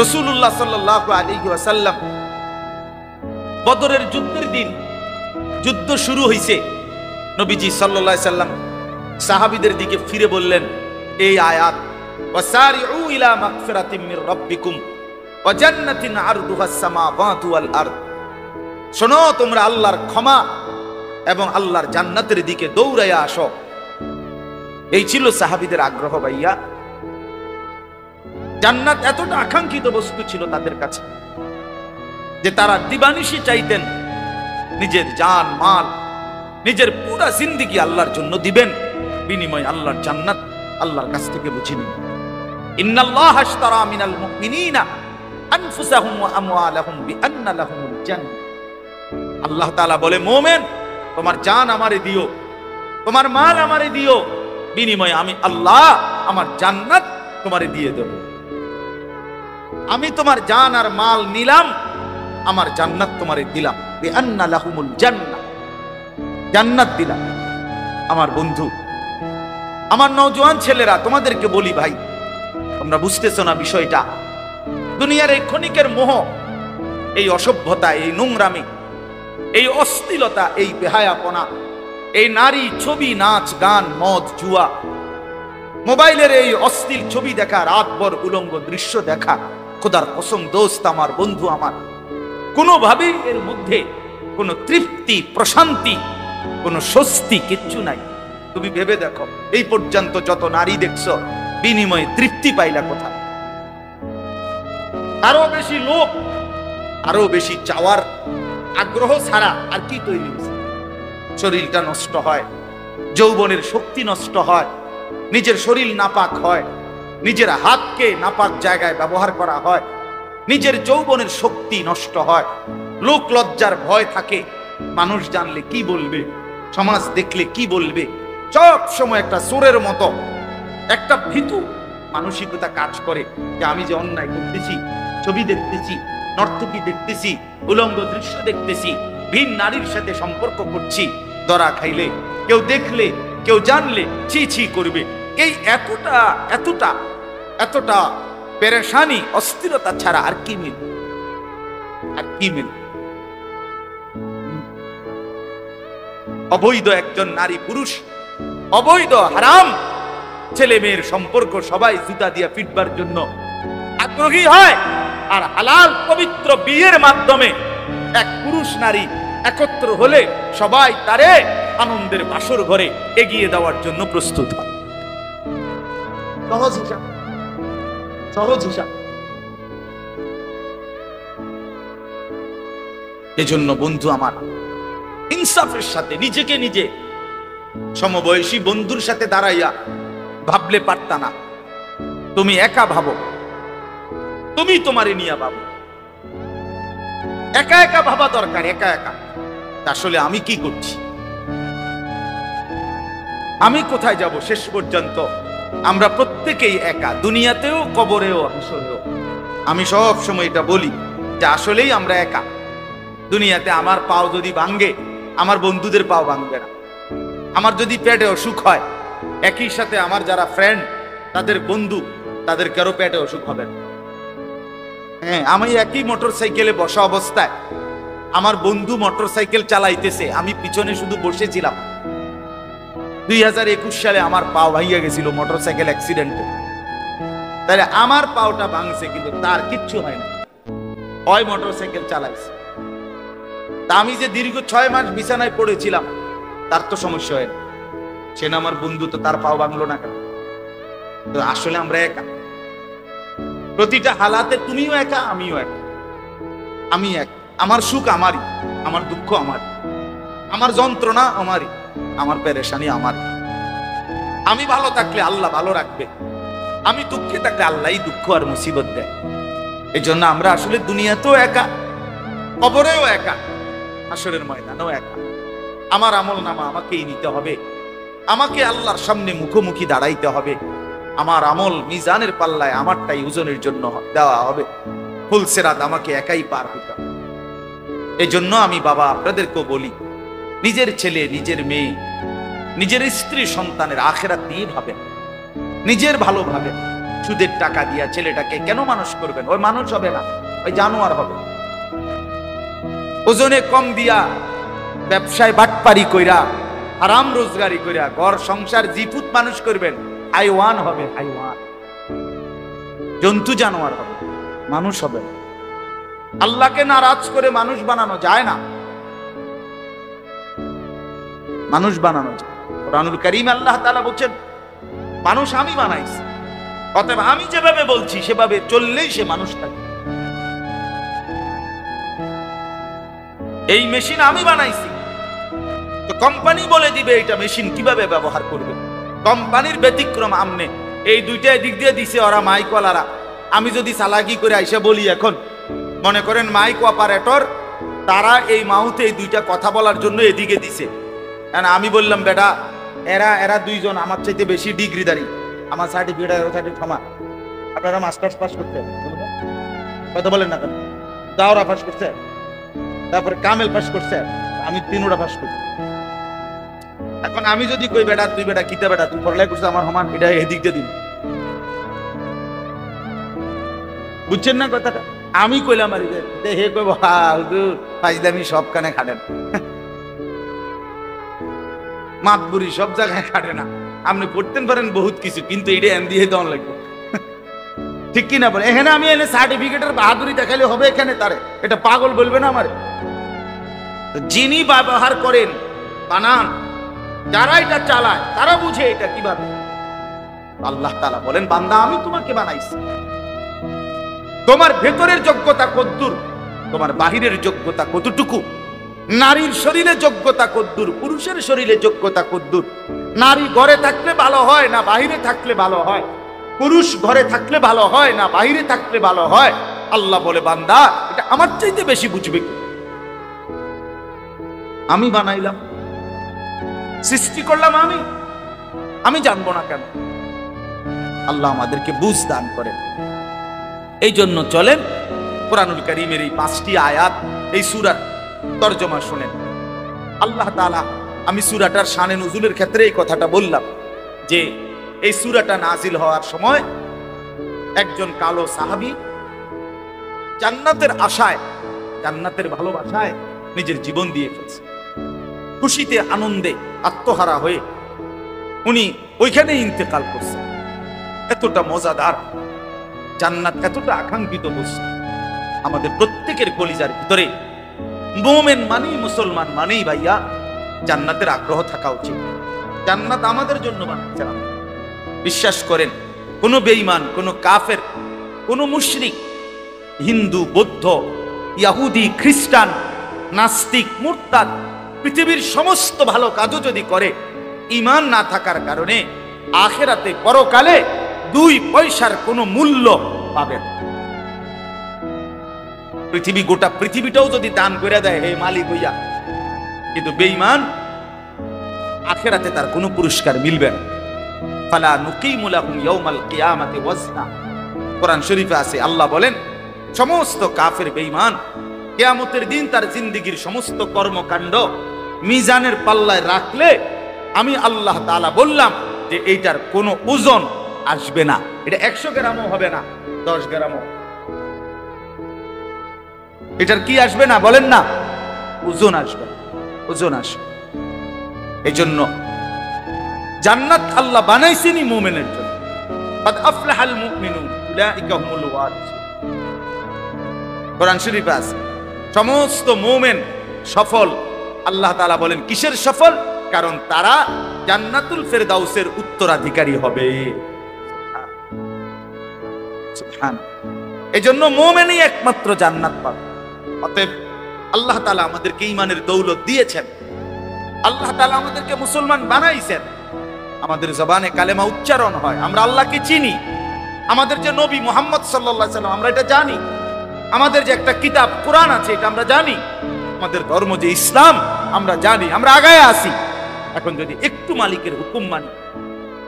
রাসূলুল্লাহ সাল্লাল্লাহু আলাইহি ওয়াসাল্লাম বদরের যুদ্ধের দিন যুদ্ধ শুরু হইছে, নবীজি সাল্লাল্লাহু আলাইহি সাল্লাম সাহাবীদের দিকে ফিরে বললেন এই আয়াত, ওয়াসারিউ ইলা মাগফিরাতিম মির রাব্বিকুম ওয়া জান্নাতিন আরদুহাস সামাওয়াতু ওয়াল আরদ, শোনো তোমরা আল্লাহর ক্ষমা এবং আল্লাহর জান্নাতের দিকে দৌড়াইয়া আসো। এই ছিল সাহাবীদের আগ্রহ ভাইয়া। জান্নাত এতটা আকাঙ্ক্ষিত বস্তু ছিল তাদের কাছে যে তারা দিবানিশি চাইতেন নিজের জান মাল, নিজের পুরা জিন্দেগি আল্লাহর জন্য দিবেন, বিনিময় আল্লাহর জান্নাত আল্লাহর কাছ থেকে বুঝে নিবেন। ইন্নাল্লাহা আশতারা মিনাল মুমিনিনা আনফুসাহুম ওয়া আমওয়ালাহুম বিআন্না লাহুমুল জান্নাহ, আল্লাহ তাআলা বলে মুমিন তোমার জান আমারে দিও, তোমার মাল আমারে দিও, বিনিময়ে আমি আল্লাহ আমার জান্নাত তোমারে দিয়ে দেব। আমি তোমার জান আর মাল নিলাম, আমার জান্নাত তোমারে দিলাম, বিআন্না লাহুমুল জান্নাহ, জান্নাত দিলাম। আমার বন্ধু, আমার নওজোয়ান ছেলেরা, তোমাদেরকে বলি ভাই, তোমরা বুঝতেছো না বিষয়টা। দুনিয়ার এই ক্ষণিকের মোহ, এই অসভ্যতা, এই নোংরামি, এই অশ্লীলতা, এই বেহায়াপনা, এই নারী, ছবি, নাচ, গান, মদ, জুয়া, মোবাইলের এই অশ্লীল ছবি দেখা, রাতভর উলঙ্গ দৃশ্য দেখা, খোদার কসম দোস্ত আমার, বন্ধু আমার, কোনোভাবেই এর মধ্যে কোনো তৃপ্তি, প্রশান্তি, কোনো স্বস্তি কিচ্ছু নাই। তুমি ভেবে দেখো, এই পর্যন্ত যত নারী দেখছো, বিনিময়ে তৃপ্তি পাইলা কোথায়? আরো বেশি লোভ, আরো বেশি চাওয়ার আগ্রহ ছাড়া আর কি তৈরি হয়েছে? শরীরটা নষ্ট হয়, যৌবনের শক্তি নষ্ট হয়, নিজের শরীর নাপাক হয়, নিজের হাতকে নাপাক জায়গায় ব্যবহার করা হয়, নিজের যৌবনের শক্তি নষ্ট হয়, লোক লজ্জার ভয় থাকে, মানুষ জানলে কি বলবে, সমাজ দেখলে কি বলবে, সব সময় একটা চোরের মতো একটা ভীতু মানসিকতা কাজ করে যে আমি যে অন্যায় করতেছি, ছবি দেখতেছি, নর্তকী দেখতেছি, উলঙ্গ দৃশ্য দেখতেছি, ভিন নারীর সাথে সম্পর্ক করছি, ধরা খাইলে, কেউ দেখলে, কেউ জানলে ছি ছি করবে। এই এতটা এতটা এতটা পেরেশানি, অস্থিরতা ছাড়া আর কি মিল? আর কি মিল? অবৈধ একজন নারী পুরুষ, অবৈধ হারাম ছেলে মেয়ের সম্পর্ক সবাই জুতা দিয়া পিটবার জন্য আগ্রহী হয়, আর হালাল পবিত্র বিয়ের মাধ্যমে এক পুরুষ নারী একত্র হলে সবাই তারে আনন্দের বাসর ঘরে এগিয়ে দেওয়ার জন্য প্রস্তুত হয়। সহজ হিসাব, সহজ হিসাব। এজন্য বন্ধু আমার, ইনসাফের সাথে নিজেকে নিজে সমবয়সী বন্ধুর সাথে দাঁড়াইয়া ভাবলে পারতা না? তুমি একা ভাবো, তুমি তোমারে নিয়ে ভাবো। একা একা ভাবা দরকার, একা একা। আসলে আমি কি করছি, আমি কোথায় যাব? শেষ পর্যন্ত আমরা প্রত্যেকেই একা, দুনিয়াতেও, কবরেও, হাসরেও। আমি সব সময় এটা বলি যে আসলেই আমরা একা। দুনিয়াতে আমার পাও যদি ভাঙ্গে, আমার বন্ধুদের পাও ভাঙবে না। আমার যদি পেটে অসুখ হয়, একই সাথে আমার যারা ফ্রেন্ড, তাদের বন্ধু, তাদের কারো পেটে অসুখ হবে না। হ্যাঁ, আমি একই মোটর সাইকেলে বসা অবস্থায় আমার বন্ধু মোটর সাইকেল চালাইতেছে, আমি পিছনে শুধু বসেছিলাম। 2021 সালে আমার পাও ভাইয়া গেছিল মোটর সাইকেল অ্যাক্সিডেন্টে। তাহলে আমার পাওটা ভাঙছে, কিন্তু তার কিচ্ছু হয় না, ওই মোটর সাইকেল চালাইছে। তা আমি যে দীর্ঘ 6 মাস বিছানায় পড়েছিলাম, তার তো সমস্যা হয় না। সে না আমার বন্ধু, তো তার পাও ভাঙলো না কেন? তো আসলে আমরা একা, প্রতিটা হালাতে। তুমিও একা, আমিও একা। আমি এক, আমার সুখ আমারই, আমার দুঃখ আমারই, আমার যন্ত্রণা আমারই, আমার পেরেশানি আমারই। আমি ভালো থাকলে আল্লাহ ভালো রাখবে, আমি দুঃখে থাকলে আল্লাহই দুঃখ আর মুসিবত দেয়। এই জন্য আমরা আসলে দুনিয়াতেও একা, কবরেও একা, হাসরের ময়দানেও একা। আমার আমল নামা আমাকেই নিতে হবে, আমাকে আল্লাহর সামনে মুখোমুখি দাঁড়াইতে হবে। আমার আমল মিজানের পাল্লায় আমারটাই ওজনের জন্য দেওয়া হবে। ফুলসেরাত আমাকে একাই পার হইতে হবে। এই জন্য আমি বাবা আপনাদেরকেও বলি, নিজের ছেলে, নিজের মেয়ে, নিজের স্ত্রী, সন্তানের আখেরাত নিয়ে ভাবেন, নিজের ভালো ভাবেন। সুদের টাকা দিয়া ছেলেটাকে কেন মানুষ করবেন? ওই মানুষ হবে না, ওই জানোয়ার হবে। ওজনে কম দিয়া ব্যবসায় বাটপারি কইরা, হারাম রোজগারি কইরা ঘর সংসার জিপুত মানুষ করবেন, হাইওয়ান হবে, হাইওয়ান, জন্তু জানোয়ার হবে, মানুষ হবে। আল্লাহকে নারাজ করে মানুষ বানানো যায় না, মানুষ বানানো যায়। কোরআনুল কারীম আল্লাহ তাআলা বলেন, মানুষ আমি বানাইছি, অতএব আমি যেভাবে বলছি সেভাবে চললেই সে মানুষ থাকে। এই মেশিন আমি বানাইছি, তো কোম্পানি বলে দিবে এটা মেশিন কিভাবে ব্যবহার করবে। কোম্পানির ব্যতিক্রম আমনে। এই দুইটা দিক দিয়ে দিছে ওরা, মাইকওয়ালারা। আমি যদি চালাকি করে আইসা বলি, এখন মনে করেন মাইক অপারেটর, তারা এই মাউথে এই দুইটা কথা বলার জন্য এদিকে দিছে। আমি বললাম, বেটা এরা দুইজন আমার চাইতে বেশি ডিগ্রিধারী, আমার সার্টিফিকেট ক্ষমা, আপনারা মাস্টার্স পাস করতে কথা বলেন না কেন? দাওরা পাস করছে, তারপরে কামেল পাস করছে, আমি 3টা পাস করছি। এখন আমি যদি কই, বেটা তুই বেটা কিতা বেটা তুই পড়ালেখা করছিস আমার সমান, এটা এদিক দিয়ে দিন, বুঝছেন না কথাটা? আমি কইলাম আর হে কইব, হুজুর ফাইজলামি সব কানে খাটেন, মাতবুরি সব জায়গায় খাটে না। আপনি পড়তেন পারেন বহুত কিছু, কিন্তু এটা এম দিয়ে দেওয়ান লাগবে, ঠিক কিনা বলে? এখানে আমি এনে সার্টিফিকেটের বাহাদুরি দেখালে হবে এখানে? তারে এটা পাগল বলবে না আমার? যিনি ব্যবহার করেন, বানান, যারা এটা চালায় তারা বুঝে এটা কিভাবে। আল্লাহ তাআলা বলেন, বান্দা আমি তোমাকে বানাইছি, তোমার ভেতরের যোগ্যতা কদ্দুর, তোমার বাহিরের যোগ্যতা কতটুকু, নারীর শরীরে যোগ্যতা কদ্দুর, পুরুষের শরীরে যোগ্যতা কদ্দুর। নারী ঘরে থাকলে ভালো হয় না বাহিরে থাকলে ভালো হয়, পুরুষ ঘরে থাকলে ভালো হয় না বাহিরে থাকলে ভালো হয়। আল্লাহ বলে, বান্দা এটা আমার চাইতে বেশি বুঝবে। আমি বানাইলাম, সৃষ্টি করলাম আমি জানবো না কেন? আল্লাহ আমাদেরকে বুঝ দান করেন। এই জন্য চলেন কোরআনুল কারীমের এই 5টি আয়াত, এই সূরার তরজমা শুনেন। আল্লাহ তাআলা, আমি সূরাটার শানে নুজুলের ক্ষেত্রে এই কথাটা বললাম যে এই সূরাটা নাজিল হওয়ার সময় একজন কালো সাহাবী জান্নাতের আশায়, জান্নাতের ভালোবাসায় নিজের জীবন দিয়ে ফেলছে। খুশিতে আনন্দে আত্মহারা হয়ে উনি ওইখানে ইন্তেকাল করছেন। এতটা মজাদার জান্নাত, এতটা আকাঙ্ক্ষিত বস্তু আমাদের প্রত্যেকের কলিজার ভিতরে। মুমিন মানেই, মুসলমান মানেই ভাইয়া জান্নাতের আগ্রহ থাকা উচিত। জান্নাত আমাদের জন্য বানাচ্ছেন। বিশ্বাস করেন, কোন বেঈমান, কোন কাফের, কোন মুশরিক, হিন্দু, বৌদ্ধ, ইহুদি, খ্রিস্টান, নাস্তিক, মুরতাদ, পৃথিবীর সমস্ত ভালো কাজও যদি করে, ঈমান না থাকার কারণে আখিরাতে পরকালে 2 পয়সার কোনো মূল্য পাবে না। গোটা পৃথিবীটাও যদি দান করে দেয় হে মালিক হইয়া, কিন্তু বেঈমান, আখিরাতে তার কোনো পুরস্কার মিলবে না। ফালা নুকিমু লাহুম ইয়াউমাল কিয়ামাতি ওয়াজনা। কোরআন শরীফে আছে, আল্লাহ বলেন সমস্ত কাফের বেঈমান কিয়ামতের দিন তার জিন্দেগীর সমস্ত কর্মকাণ্ড মিজানের পাল্লায় রাখলে আমি আল্লাহ তাআলা বললাম যে এইটার কোনো ওজন আসবে না। এটা 100 গ্রামও হবে না, 10 গ্রামও। এটার কি আসবে না বলেন না? ওজন আসবে, ওজন আসবে। এই জন্য জান্নাত আল্লাহ বানাইছেনই মুমিনের জন্য। কাদ আফলাহাল মুমিনুন উলাইকা হুমুল ওয়ারিসুন। কোরআন শরীফে আছে সমস্ত মুমিন সফল। আল্লাহ তাআলা বলেন কিসের সফল? কারণ তারা জান্নাতুল ফেরদাউসের উত্তরাধিকারী হবে। সুবহানাল্লাহ। এজন্য মুমিনই একমাত্র জান্নাত পাবে। অতএব আল্লাহ তাআলা আমাদেরকে ঈমানের দৌলত দিয়েছেন, আল্লাহ তাআলা আমাদেরকে মুসলমান বানাইছেন। আমাদের জবানে কালেমা উচ্চারণ হয়, আমরা আল্লাহকে চিনি। আমাদের যে নবী মুহাম্মদ সাল্লাল্লাহু আলাইহি সাল্লাম আমরা এটা জানি। আমাদের যে একটা কিতাব কোরআন আছে এটা আমরা জানি। আমাদের ধর্ম যে ইসলাম আমরা জানি, আমরা আগায় আছি। এখন যদি একটু মালিকের হুকুম মানি,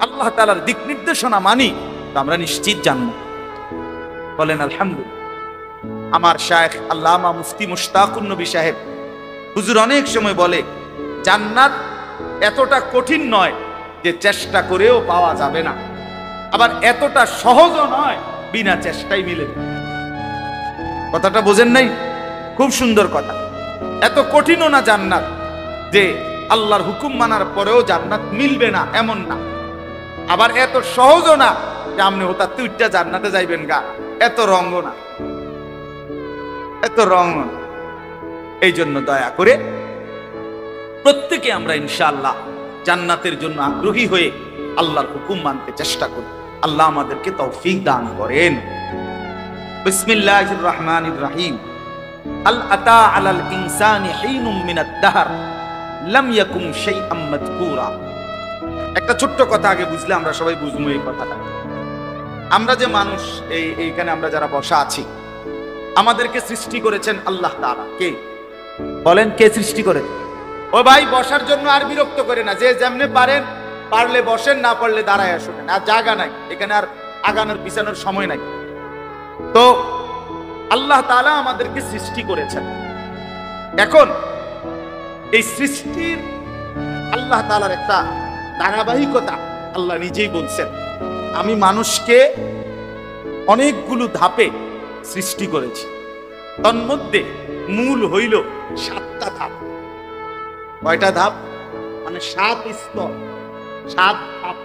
আল্লাহ তাআলার দিক নির্দেশনা মানি, তো আমরা নিশ্চিত জান্নাত। বলেন আলহামদুলিল্লাহ। আমার শায়েখ আল্লামা মুফতি মুশতাকুন নবী সাহেব হুজুর অনেক সময় বলে জান্নাত এতটা কঠিন নয় যে চেষ্টা করেও পাওয়া যাবে না, আবার এতটা সহজও নয় বিনা চেষ্টায় মিলে যাবে। কথাটা বোঝেন নাই? খুব সুন্দর কথা। এত কঠিনও না জান্নাত যে আল্লাহর হুকুম মানার পরেও জান্নাত মিলবে না, এমন না। আবার এত সহজও না যে আপনি হঠাৎ তুইটা জান্নাতে যাইবেন গা, এত রঙও না, এত রং। এই জন্য দয়া করে প্রত্যেকে আমরা ইনশাআল্লাহ জান্নাতের জন্য আগ্রহী হয়ে আল্লাহর হুকুম মানতে চেষ্টা করি। আল্লাহ আমাদেরকে তৌফিক দান করেন। বিসমিল্লাহির রহমানির রহিম। হাল আতা আলাল ইনসানি হিনুম মিনাদ দাহর লাম ইয়াকুম শাইআম মাযকুরা। একটা ছোট্ট কথা আগে বুঝলে আমরা সবাই বুঝবো এই কথাটা। আমরা যে মানুষ, এইখানে আমরা যারা বসা আছি, আমাদেরকে সৃষ্টি করেছেন আল্লাহ তাআলা। কে বলেন? কে সৃষ্টি করে? ও ভাই, বসার জন্য আর বিরক্ত করে না, যে যেমনে পারেন, পারলে বসেন, না পারলে দাঁড়ায় শুনেন। আর জায়গা নাই এখানে, আর আগানোর পিছানোর সময় নাই। তো আল্লাহ তাআলা আমাদেরকে সৃষ্টি করেছেন। এখন এই সৃষ্টির আল্লাহ তাআলার একটা ধারাবাহিকতা আল্লাহ নিজেই বলছেন, আমি মানুষকে অনেকগুলো ধাপে সৃষ্টি করেছি। তন্মধ্যে মূল হইল 7টা ধাপ। কয়টা ধাপ? মানে 7 স্তর, 7 ধাপ।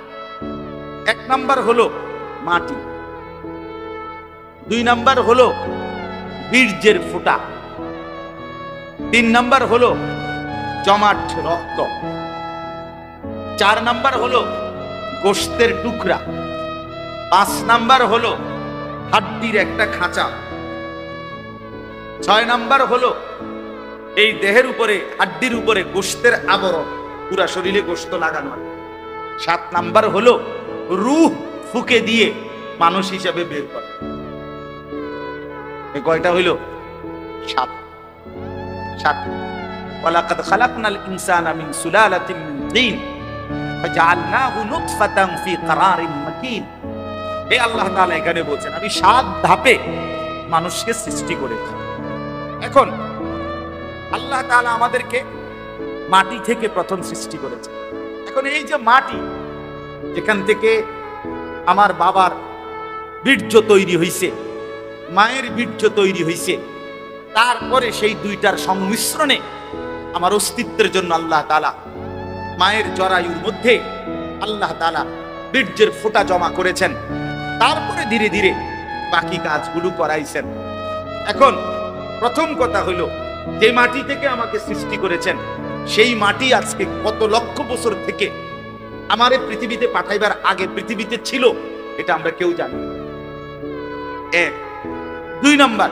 1 নাম্বার হলো মাটি, 2 নাম্বার হলো বীর্যের ফোঁটা, 3 নাম্বার হলো জমাট রক্ত, 4 নাম্বার হলো গোশতের টুকরা, 5 নাম্বার হলো হাড্ডির একটা খাঁচা, 6 নাম্বার হলো এই দেহের উপরে, হাড্ডির উপরে গোশতের আবরণ, পুরা শরীরে গোশত লাগানো। 7 নাম্বার হলো রূহ ফুকে দিয়ে মানুষ হিসাবে বের করে। এই কয়টা হইল? 7। ওয়ালাকাদ খালাকনাল ইনসানা মিন সুলালাতিন মিন তিন ফাজআলনাহু নুতফাতান ফি ক্বারারিন মাকিন। এই আল্লাহ তাআলা এখানে বলছেন আমি 7 ধাপে মানুষকে সৃষ্টি করেছি। এখন আল্লাহ তাআলা আমাদেরকে মাটি থেকে প্রথম সৃষ্টি করেছে। এখন এই যে মাটি, যেখান থেকে আমার বাবার বীর্য তৈরি হইছে, মায়ের বীর্য তৈরি হইছে, তারপরে সেই দুইটার সংমিশ্রণে আমার অস্তিত্বের জন্য আল্লাহ তাআলা মায়ের জরায়ুর মধ্যে আল্লাহ তাআলা বীর্যের ফোঁটা জমা করেছেন। তারপরে ধীরে ধীরে বাকি কাজগুলো করাইছেন। এখন প্রথম কথা হইল, যে মাটি থেকে আমাকে সৃষ্টি করেছেন, সেই মাটি আজকে কত লক্ষ বছর থেকে আমারে পৃথিবীতে পাঠাইবার আগে পৃথিবীতে ছিল, এটা আমরা কেউ জানি। 1। 2 নাম্বার,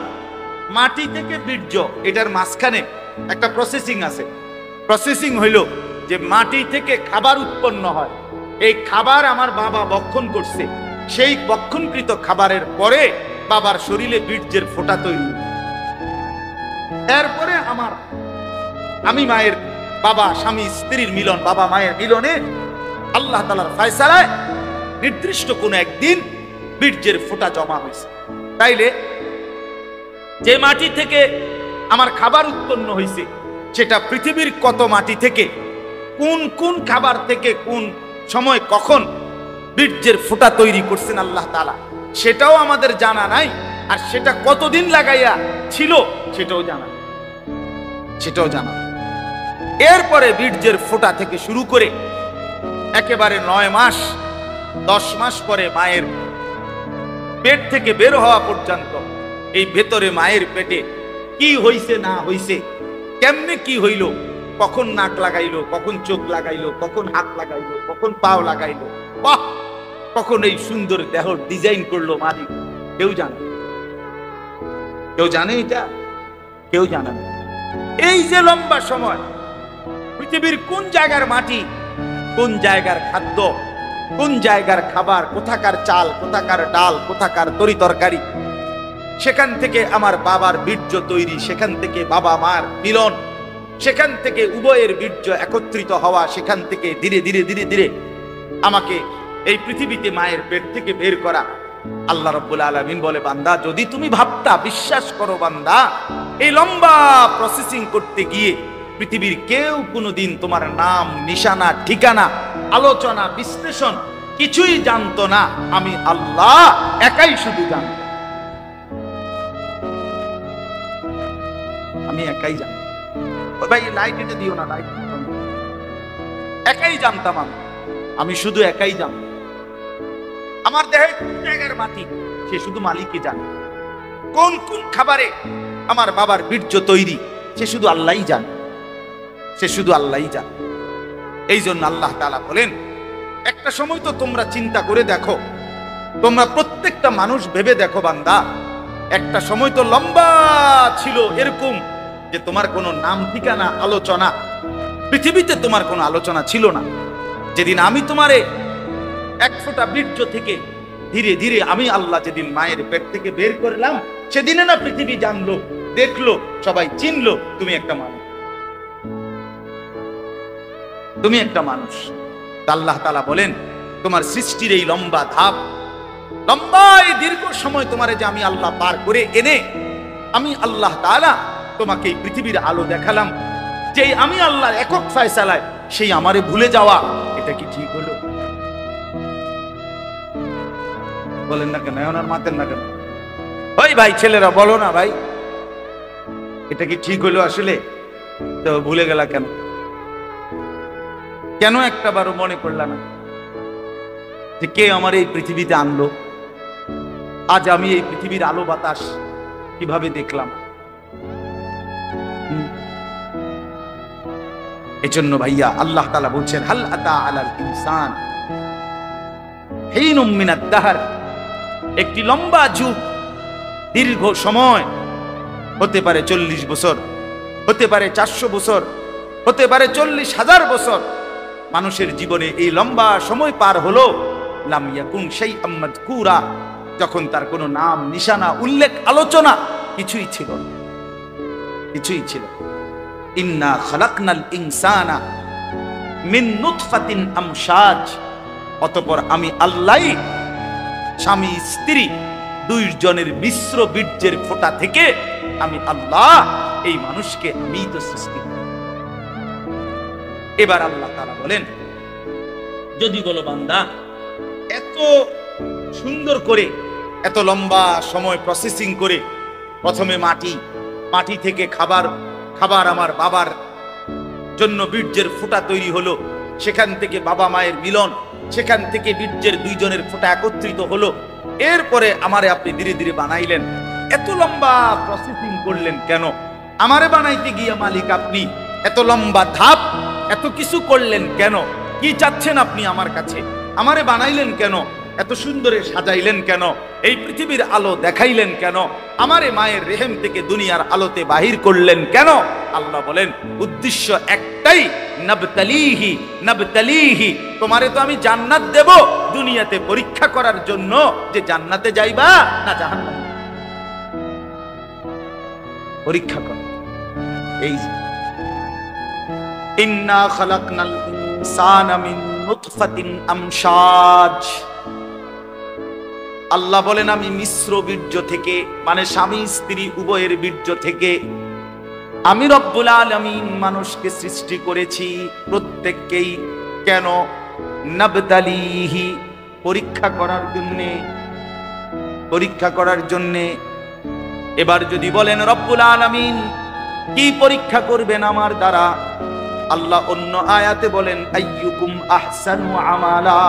মাটি থেকে বীর্য, এটার মাঝখানে একটা প্রসেসিং আছে। প্রসেসিং হইল যে মাটি থেকে খাবার উৎপন্ন হয়, এই খাবার আমার বাবা বক্ষণ করছে, সেই বক্ষণকৃত খাবারের পরে বাবার শরীরে বীর্যের ফোঁটা তৈরি, এরপরে আমি মায়ের বাবা স্বামী স্ত্রীর মিলন, বাবা মায়ের মিলনে আল্লাহ তাআলার ফয়সালায় নির্দিষ্ট কোন একদিন বীর্যের ফোঁটা জমা হয়েছে। তাইলে যে মাটি থেকে আমার খাবার উৎপন্ন হয়েছে সেটা পৃথিবীর কত মাটি থেকে, কোন কোন খাবার থেকে, কোন সময় কখন বীর্যের ফোঁটা তৈরি করছেন আল্লাহ তাআলা, সেটাও আমাদের জানা নাই। আর সেটা কতদিন লাগাইয়া ছিল সেটাও জানা, এরপরে বীর্যের ফোঁটা থেকে শুরু করে একেবারে 9 মাস 10 মাস পরে মায়ের পেট থেকে বের হওয়া পর্যন্ত এই ভেতরে মায়ের পেটে কি হইছে না হইছে, কেমনে কি হইল, কখন নাক লাগাইলো, কখন চোখ লাগাইলো, কখন হাত লাগাইলো, কখন পাও লাগাইলো, বাহ, কখন এই সুন্দর দেহ ডিজাইন করলো মালিক, কেউ জানে? এটা কেউ জানে না। এই যে লম্বা সময় পৃথিবীর কোন জায়গার মাটি, কোন জায়গার খাদ্য, কোন জায়গার খাবার, কোথাকার চাল, কোথাকার ডাল, কোথাকার তরি তরকারি, সেখান থেকে আমার বাবার বীর্য তৈরি, সেখান থেকে বাবা মার মিলন, সেখান থেকে উভয়ের বীর্য একত্রিত হওয়া, সেখান থেকে ধীরে ধীরে ধীরে ধীরে আমাকে এই পৃথিবীতে মায়ের পেট থেকে বের করা। আল্লাহ রাব্বুল আলামিন বলে, বান্দা যদি তুমি ভাবতা, বিশ্বাস করো বান্দা, এই লম্বা প্রসেসিং করতে গিয়ে পৃথিবীর কেউ কোনোদিন তোমার নাম, নিশানা, ঠিকানা, আলোচনা, বিশ্লেষণ কিছুই জানতো না, আমি আল্লাহ একাই শুধু জানতাম, আমি একাই জানতাম। ভাই লাইট এটা দিও না, লাইট একাই জানতাম, আমি শুধু একাই জানতাম। আমার দেহে কোন জায়গার মাটি সে শুধু মালিকই জানে, কোন কোন খাবারে আমার বাবার বীর্য তৈরি সে শুধু আল্লাহই জানে, এই জন্য আল্লাহ তাআলা বলেন, একটা সময় তো তোমরা চিন্তা করে দেখো, তোমরা প্রত্যেকটা মানুষ ভেবে দেখো বান্দা, একটা সময় তো লম্বা ছিল এরকম যে তোমার কোনো নাম, ঠিকানা, আলোচনা, পৃথিবীতে তোমার কোনো আলোচনা ছিল না। যেদিন আমি তোমারে এক ফোঁটা বীর্য থেকে ধীরে ধীরে আমি আল্লাহ যেদিন মায়ের পেট থেকে বের করলাম, সেদিনে না পৃথিবী জানলো, দেখলো, সবাই চিনলো তুমি একটা মানুষ। আল্লাহ তাআলা বলেন, তোমার সৃষ্টির এই লম্বা ধাপ, লম্বা এই দীর্ঘ সময় তোমারে যে আমি আল্লাহ পার করে এনে আমি আল্লাহ তাআলা তোমাকে এই পৃথিবীর আলো দেখালাম, যে আমি আল্লাহর একক ফয়সালায় সেই আমারে ভুলে যাওয়া, এটা কি ঠিক হলো? বলেন না কেন? ওনার মাতেন না কেন? ওই ভাই ছেলেরা বলো না ভাই, এটা কি ঠিক হলো? আসলে তো ভুলে গেলা কেন? কেন একটাবারও মনে করলা না যে কে আমার এই পৃথিবীতে আনলো? আজ আমি এই পৃথিবীর আলো বাতাস কিভাবে দেখলাম? এজন্য ভাইয়া আল্লাহ তাআলা বলছেন, হাল আতা আলাল ইনসান হিনুম মিনাদ দাহর, একটি লম্বা যুগ, দীর্ঘ সময়, হতে পারে 40 বছর, হতে পারে 400 বছর, হতে পারে 40,000 বছর, মানুষের জীবনে এই লম্বা সময় পার হলো, লাম ইয়াকুন শাইআম মাযকুরা, যখন তার কোনো নাম, নিশানা, উল্লেখ, আলোচনা কিছুই ছিল না। ইন্না খালাকনাল ইনসানা মিন নুতফাতিন আমশাজ, অতঃপর আমি আল্লাহ স্বামী স্ত্রী 2 জনের মিশ্র বীর্যের ফোঁটা থেকে আমি আল্লাহ এই মানুষকে আমি তো সৃষ্টি করি। এবার আল্লাহ তাআলা বলেন, যদি বলো বান্দা এত সুন্দর করে, এত লম্বা সময় প্রসেসিং করে প্রথমে মাটি থেকে খাবার আমার বাবার জন্য বীর্যের ফোঁটা তৈরি হলো, সেখান থেকে বাবা মায়ের মিলন, সেখান থেকে বীর্যের 2 জনের ফোঁটা একত্রিত হলো, এরপরে আমারে আপনি ধীরে ধীরে বানাইলেন, এত লম্বা প্রসেসিং করলেন কেন? আমারে বানাইতে গিয়ে মালিক আপনি এত লম্বা ধাপ, এত কিছু করলেন কেন? কি চাচ্ছেন আপনি আমার কাছে? আমারে বানাইলেন কেন? এত সুন্দরে সাজাইলেন কেন? এই পৃথিবীর আলো দেখাইলেন কেন? আমারে মায়ের রেহেম থেকে দুনিয়ার আলোতে বাহির করলেন কেন? আল্লাহ বলেন উদ্দেশ্য একটাই, নাবতালিহি নাবতালিহি, তোমারে তো আমি জান্নাত দেব, দুনিয়াতে পরীক্ষা করার জন্য যে জান্নাতে যাইবা না জাহান্নামে, পরীক্ষা কর। এই ইন্না খালাকনাল ইনসানা মিন নুতফাতিন আমশাজ, আল্লাহ বলেন আমি মিশ্র বীর্য থেকে, মানে স্বামী স্ত্রী উভয়ের বীর্য থেকে আমি রব্বুল আলামিন মানুষকে সৃষ্টি করেছি, প্রত্যেককেই। কেন? নাবতালিহি, পরীক্ষা করার জন্যে, পরীক্ষা করার জন্যে। এবার যদি বলেন রব্বুল আলামিন কি পরীক্ষা করবেন আমার দ্বারা? আল্লাহ অন্য আয়াতে বলেন আইয়ুকুম আহসানু আমালা,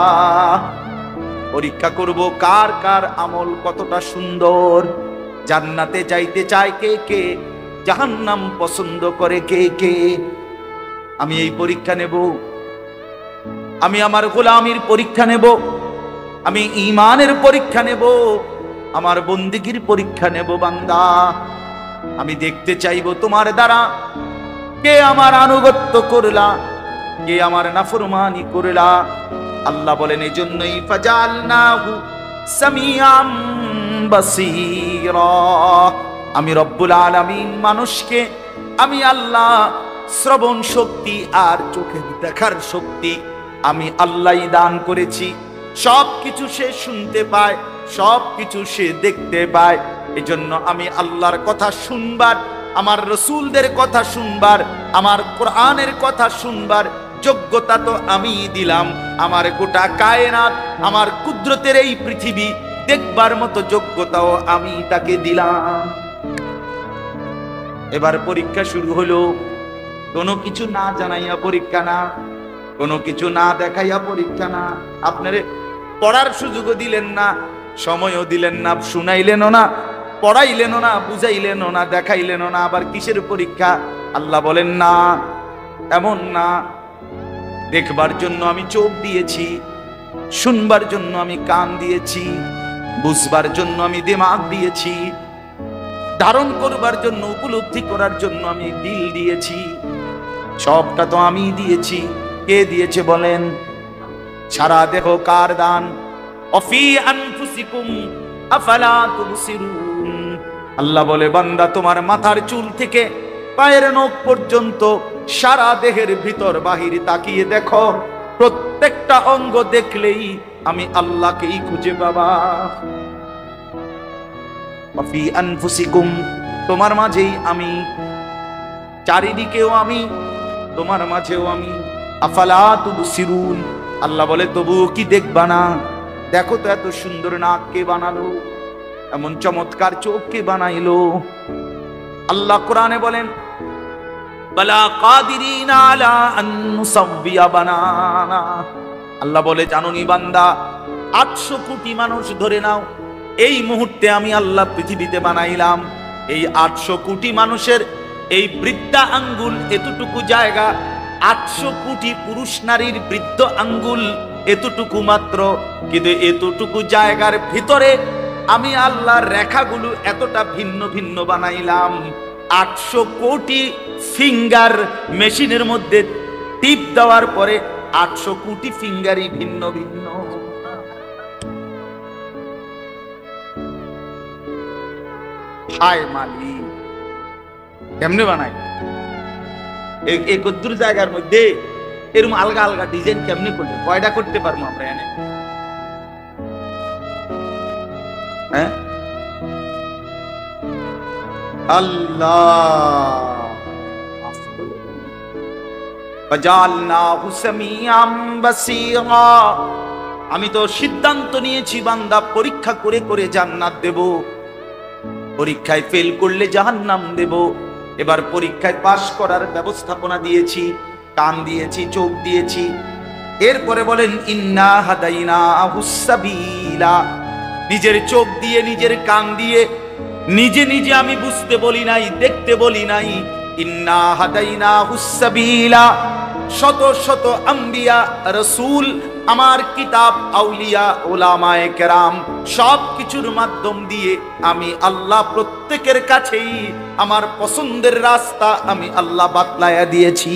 পরীক্ষা করব কার কার আমল কতটা সুন্দর। জান্নাতে যাইতে চায় কে কে, জাহান্নাম পছন্দ করে কে কে। আমি এই পরীক্ষা নেব, আমি আমার গোলামির পরীক্ষা নেব, আমি ঈমানের পরীক্ষা নেব, আমার বন্দেগীর পরীক্ষা নেব। বান্দা, আমি দেখতে চাইব তোমার দ্বারা কে আমার আনুগত্য করলা, কে আমার নাফরমানি করলা। আল্লাহ বলেন এজন্যই ফাজালনাহু সামিআম বাসীরা, আমি রব্বুল আলামিন মানুষকে, আমি আল্লাহ শ্রবণ শক্তি আর চোখে দেখার শক্তি আমি আল্লাহই দান করেছি। সব কিছু সে শুনতে পায়, সব কিছু সে দেখতে পায়। এজন্য আমি আল্লাহর কথা শুনবার, আমার রসুলদের কথা শুনবার, আমার কোরআনের কথা শুনবার যোগ্যতা তো আমি দিলাম। আমার গোটা কায়নাত, আমার কুদরতের এই পৃথিবী দেখবার মতো যোগ্যতাও আমি তাকে দিলাম। এবার পরীক্ষা শুরু হলো। কোনো কিছু না জানাইয়া পরীক্ষা না, কোনো কিছু না দেখাইয়া পরীক্ষা না। আপনারে পড়ার সুযোগও দিলেন না, সময়ও দিলেন না, শুনাইলেনও না, পড়াইলেনও না, বুঝাইলেনও না, দেখাইলেনও না, আবার কিসের পরীক্ষা? আল্লাহ বলেন না, এমন না। দেখবার জন্য আমি চোখ দিয়েছি, শুনবার জন্য আমি কান দিয়েছি, বুঝবার জন্য আমি দিমাগ দিয়েছি, ধারণ করবার জন্য, উপলব্ধি করার জন্য আমি দিল দিয়েছি। সবটা তো আমি দিয়েছি। কে দিয়েছে বলেন? সারা দেহ কার দান? অফি আনফুসিকুম আফালা তুবসিরুন, আল্লাহ বলে বান্দা তোমার মাথার চুল থেকে পায়ের নখ পর্যন্ত সারা দেহের ভিতর বাহির তাকিয়ে দেখো, প্রত্যেকটা অঙ্গ দেখলেই আমি আল্লাহকেই খুঁজে পাবা। অফি আনফুসিকুম, তোমার মাঝেই আমি, চারিদিকেও আমি, তোমার মাঝেও আমি। আফালা তুবসিরুন, আল্লাহ বলে তবুও কি দেখবা না? দেখো তো এত সুন্দর নাক কে বানালো, এমন চমৎকার চোখ কে বানাইলো। আল্লাহ কোরআনে বলেন বালা কাদিরিনা আলা আন নুসাব্বিয়া বানানা, আল্লাহ বলে জানোনি বান্দা 800 কোটি মানুষ ধরে নাও এই মুহূর্তে আমি আল্লাহ পৃথিবীতে বানাইলাম। এই 800 কোটি মানুষের এই বৃদ্ধা আঙ্গুল এতটুকু জায়গা, 800 কোটি পুরুষ নারীর বৃদ্ধ আঙ্গুল এতটুকু মাত্র, কিন্তু এতটুকু জায়গার ভিতরে আমি আল্লাহর রেখাগুলো এতটা ভিন্ন ভিন্ন বানাইলাম। 800 কোটি ফিঙ্গার মেশিনের মধ্যে টিপ দেওয়ার পরে 800 কোটি ফিঙ্গারই ভিন্ন ভিন্ন। হায় মালিক, কেমনে বানাই? এই কদ্দুর জায়গার মধ্যে এরকম আলগা আলগা ডিজাইন কেমনে করবে? কয়টা করতে পারবো আমরা এনে? হ্যাঁ, আল্লাহ আমি তো সিদ্ধান্ত নিয়েছি বান্দা পরীক্ষা করে করে জান্নাত দেব, পরীক্ষায় ফেল করলে জাহান্নাম দেব। এবার পরীক্ষায় পাশ করার ব্যবস্থাপনা দিয়েছি, কান দিয়েছি, চোখ দিয়েছি। এরপরে বলেন ইন্না হাদাইনাহুস সাবিলা, নিজের চোখ দিয়ে, নিজের কান দিয়ে, নিজে নিজে আমি বুঝতে বলি নাই, দেখতে বলি নাই। ইন্না হাদাইনাহুস সাবিলা, শত শত আম্বিয়া রাসূল আমার কিতাব, আউলিয়া, ওলামায়ে কেরাম সব কিছুর মাধ্যম দিয়ে আমি আল্লাহ প্রত্যেকের কাছেই আমার পছন্দের রাস্তা আমি আল্লাহ বাতলায়া দিয়েছি।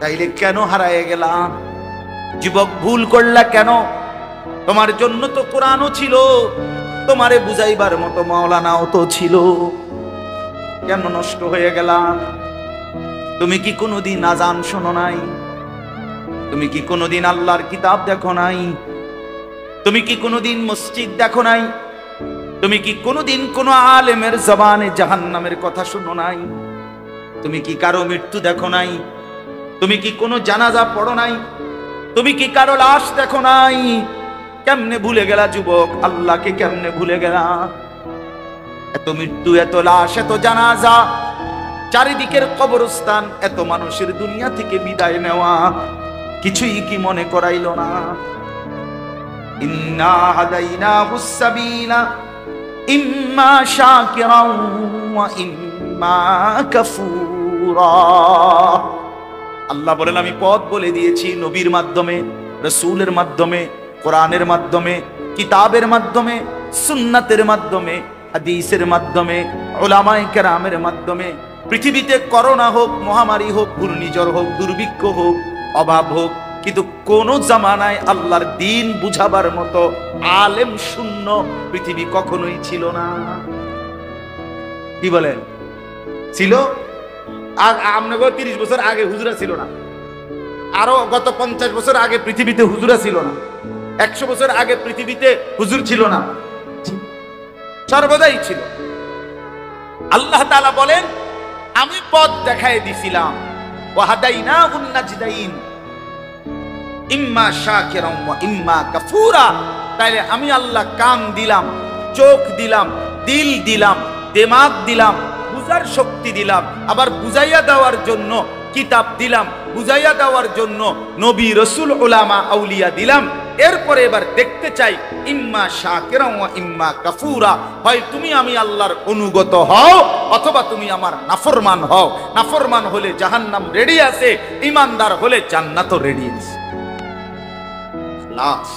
তাইলে কেন হারায় গেলাম? যুবক ভুল করলা কেন? তোমার জন্য তো কোরআনও ছিল, তোমারে বুঝাইবার মতো মাওলানাও তো ছিল, কেন নষ্ট হয়ে গেলাম? তুমি কি কোনোদিন আজান শোনো নাই? তুমি কি কোনোদিন আল্লাহর কিতাব দেখো নাই? তুমি কি কোনোদিন মসজিদ দেখো নাই? তুমি কি কোনোদিন কোনো আলেমের জবানে জাহান্নামের কথা শুনো নাই? তুমি কি কারো মৃত্যু দেখো নাই? তুমি কি কোনো জানাজা পড়ো নাই? তুমি কি কারো লাশ দেখো নাই? কেমনে ভুলে গেলা যুবক? আল্লাহকে কেমনে ভুলে গেলা? এত মৃত্যু, এত লাশ, এত জানাজা, চারিদিকের কবরস্থান, এত মানুষের দুনিয়া থেকে বিদায় নেওয়া, কিছুই কি মনে করাইল না? ইন্না হাদাইনাহুস সাবিলা ইম্মা শাকিরাও ওয়া ইম্মা কাফুরা। আল্লাহ বলেন আমি পথ বলে দিয়েছি নবীর মাধ্যমে, রাসূলের মাধ্যমে, কোরআনের মাধ্যমে, কিতাবের মাধ্যমে, সুন্নাতের মাধ্যমে, হাদিসের মাধ্যমে, উলামায়ে কেরামের মাধ্যমে। পৃথিবীতে করোনা হোক, মহামারী হোক, ঘূর্ণিঝড় হোক, দুর্ভিক্ষ হোক, অভাব হোক, কিন্তু কোন জামানায় আল্লাহর দ্বীন বুঝাবার মতো আলেম শূন্য পৃথিবী কখনোই ছিল না। কি বলেন? ছিল? আপনাকে 30 বছর আগে হুজুরা ছিল না, আরো গত 50 বছর আগে পৃথিবীতে হুজুরা ছিল না, 100 বছর আগে পৃথিবীতে হুজুর ছিল না, সর্বদাই ছিল। আল্লাহ তাআলা বলেন আমি পথ দেখায় দিছিলাম, ওয়া হাদাইনাহুন নাজদাইন ইম্মা শাকিরান ওয়া ইম্মা কাফুরা। তাইলে আমি আল্লাহ কান দিলাম, চোখ দিলাম, দিল দিলাম, দিমাগ দিলাম, বুঝার শক্তি দিলাম, আবার বুঝাইয়া দেওয়ার জন্য কিতাব দিলাম, বুঝাইয়া দেওয়ার জন্য নবী, রাসূল, উলামা, আউলিয়া দিলাম। এরপরে এবার দেখতে চাই ইম্মা শাকিরান ওয়া ইম্মা কাফুরা, হয় তুমি আমি আল্লাহর অনুগত হও অথবা তুমি আমার নাফরমান হও। নাফরমান হলে জাহান্নাম রেডি আছে, ঈমানদার হলে জান্নাতও রেডি আছে। খালাস।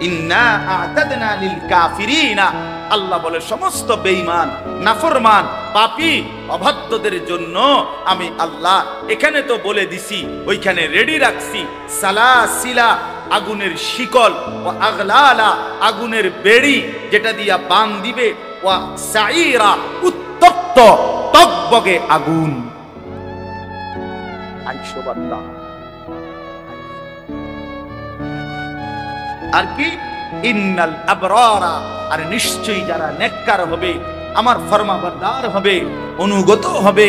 ইন্না আ'তাদনা লিল কাফিরিনা, আল্লাহ বলে সমস্ত বেঈমান, নাফরমান, পাপী, অবাধ্যদের জন্য আমি আল্লাহ এখানে তো বলে দিছি, ওইখানে রেডি রাখছি সালাসিলা, আগুনের শিকল, ও আগলালা, আগুনের বেড়ি যেটা দিয়া বান দিবে, ওয়া সাইরা, উত্তপ্ত টকবগে আগুন। আইসো বান্দা। আর কি? ইন্নাল আবরারা, আর নিশ্চয়ই যারা নেককার হবে, আমার ফরমাবরদার হবে, অনুগত হবে,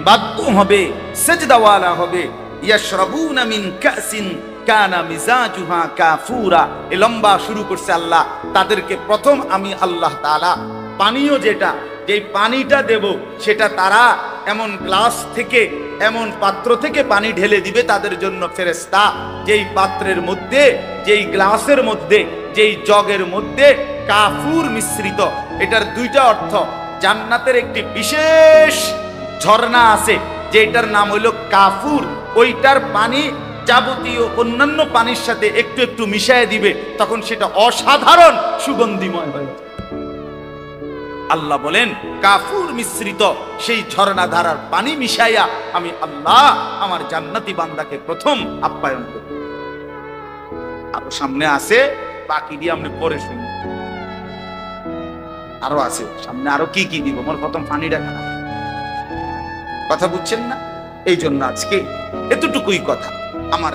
বাধ্য হবে, সেজদাওয়ালা হবে, ইয়াশরাবুনা মিন কাসিন কানা মিজাজুহা কাফুরা। এই লম্বা শুরু করছে আল্লাহ। তাদেরকে প্রথম আমি আল্লাহ তাআলা পানীয় যেই পানিটা দেব, সেটা তারা এমন গ্লাস থেকে, এমন পাত্র থেকে পানি ঢেলে দিবে তাদের জন্য ফেরেশতা, যেই পাত্রের মধ্যে, যেই গ্লাসের মধ্যে, যেই জগের মধ্যে কাফুর মিশ্রিত। এটার দুইটা অর্থ। জান্নাতের একটি বিশেষ ঝর্ণা আছে যেটার নাম হইল কাফুর, ওইটার পানি যাবতীয় অন্যান্য পানির সাথে একটু একটু মিশিয়ে দিবে, তখন সেটা অসাধারণ সুগন্ধিময় হয়ে যায়। আল্লাহ বলেন কাফুর মিশ্রিত সেই ঝর্ণা ধারার পানি মিশাইয়া আমি আল্লাহ আমার জান্নাতি বান্দাকে প্রথম আপ্যায়ন করব। আরো সামনে আছে, বাকি দিয়ে আপনি পরে শুনুন। আরো আছে সামনে, আরো কি কি দিব, আমার প্রথম পানি ডাকা না। কথা বুঝছেন না? এই জন্য আজকে এতটুকুই কথা আমার।